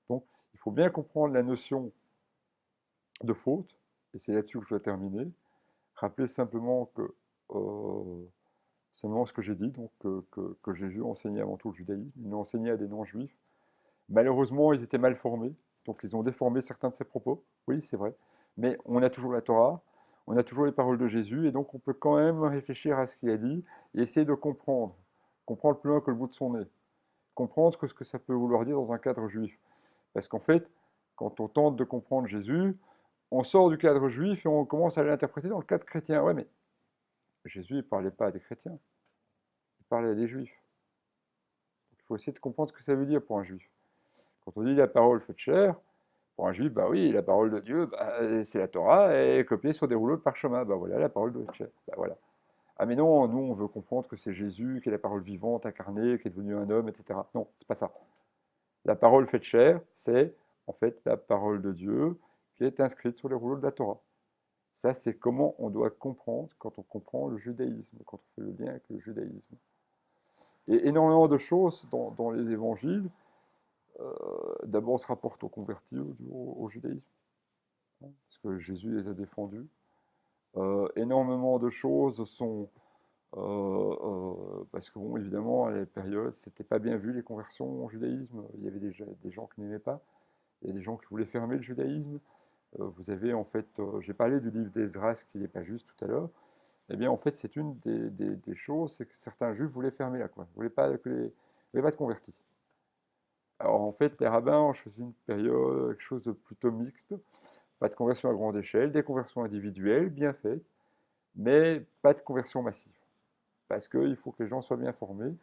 Donc il faut bien comprendre la notion de faute, et c'est là-dessus que je dois terminer. Rappeler simplement que c'est vraiment ce que j'ai dit, donc que Jésus enseignait avant tout le judaïsme, il l'a enseigné à des non-juifs. Malheureusement, ils étaient mal formés, donc ils ont déformé certains de ses propos, oui, c'est vrai. Mais on a toujours la Torah, on a toujours les paroles de Jésus, et donc on peut quand même réfléchir à ce qu'il a dit et essayer de comprendre plus loin que le bout de son nez, comprendre ce que ça peut vouloir dire dans un cadre juif. Parce qu'en fait, quand on tente de comprendre Jésus, on sort du cadre juif et on commence à l'interpréter dans le cadre chrétien. Ouais, mais Jésus ne parlait pas à des chrétiens, il parlait à des juifs. Il faut essayer de comprendre ce que ça veut dire pour un juif. Quand on dit la parole faite chair, pour un juif, bah oui, la parole de Dieu, bah, c'est la Torah, et copiée sur des rouleaux de parchemin. Bah voilà, la parole de chair. Bah voilà. Ah mais non, nous on veut comprendre que c'est Jésus, qui est la parole vivante, incarnée, qui est devenu un homme, etc. Non, c'est pas ça. La parole faite chair, c'est en fait la parole de Dieu qui est inscrite sur les rouleaux de la Torah. Ça, c'est comment on doit comprendre quand on comprend le judaïsme, quand on fait le lien avec le judaïsme. Et énormément de choses dans les évangiles, d'abord se rapportent aux convertis au judaïsme, hein, parce que Jésus les a défendus. Énormément de choses sont... parce que, bon, évidemment, à la période, c'était pas bien vu les conversions au judaïsme. Il y avait des gens qui n'aimaient pas. Il y a des gens qui voulaient fermer le judaïsme. Vous avez, en fait, j'ai parlé du livre d'Esdras, qui n'est pas juste tout à l'heure. Eh bien, en fait, c'est une des choses, c'est que certains juifs voulaient fermer là, quoi. Ils voulaient pas être convertis. Alors, en fait, les rabbins ont choisi une période, quelque chose de plutôt mixte. Pas de conversion à grande échelle, des conversions individuelles, bien faites, mais pas de conversion massive. Parce qu'il faut que les gens soient bien formés,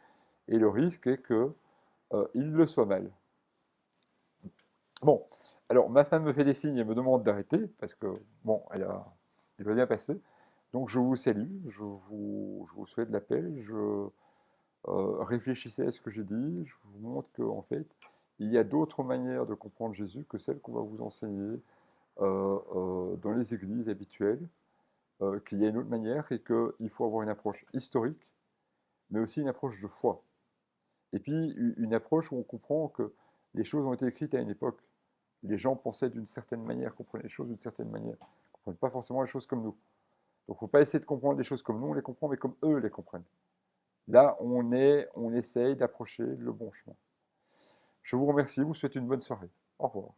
et le risque est qu'ils le soient mal. Bon, alors ma femme me fait des signes et me demande d'arrêter, parce que, bon, elle va bien passer. Donc je vous salue, je vous souhaite la paix, réfléchissez à ce que j'ai dit, je vous montre qu'en fait, il y a d'autres manières de comprendre Jésus que celles qu'on va vous enseigner dans les églises habituelles, qu'il y a une autre manière et qu'il faut avoir une approche historique, mais aussi une approche de foi. Et puis une approche où on comprend que les choses ont été écrites à une époque. Les gens pensaient d'une certaine manière, comprenaient les choses d'une certaine manière. Ils ne comprenaient pas forcément les choses comme nous. Donc il ne faut pas essayer de comprendre les choses comme nous, on les comprend, mais comme eux les comprennent. Là, on essaye d'approcher le bon chemin. Je vous remercie, vous souhaite une bonne soirée. Au revoir.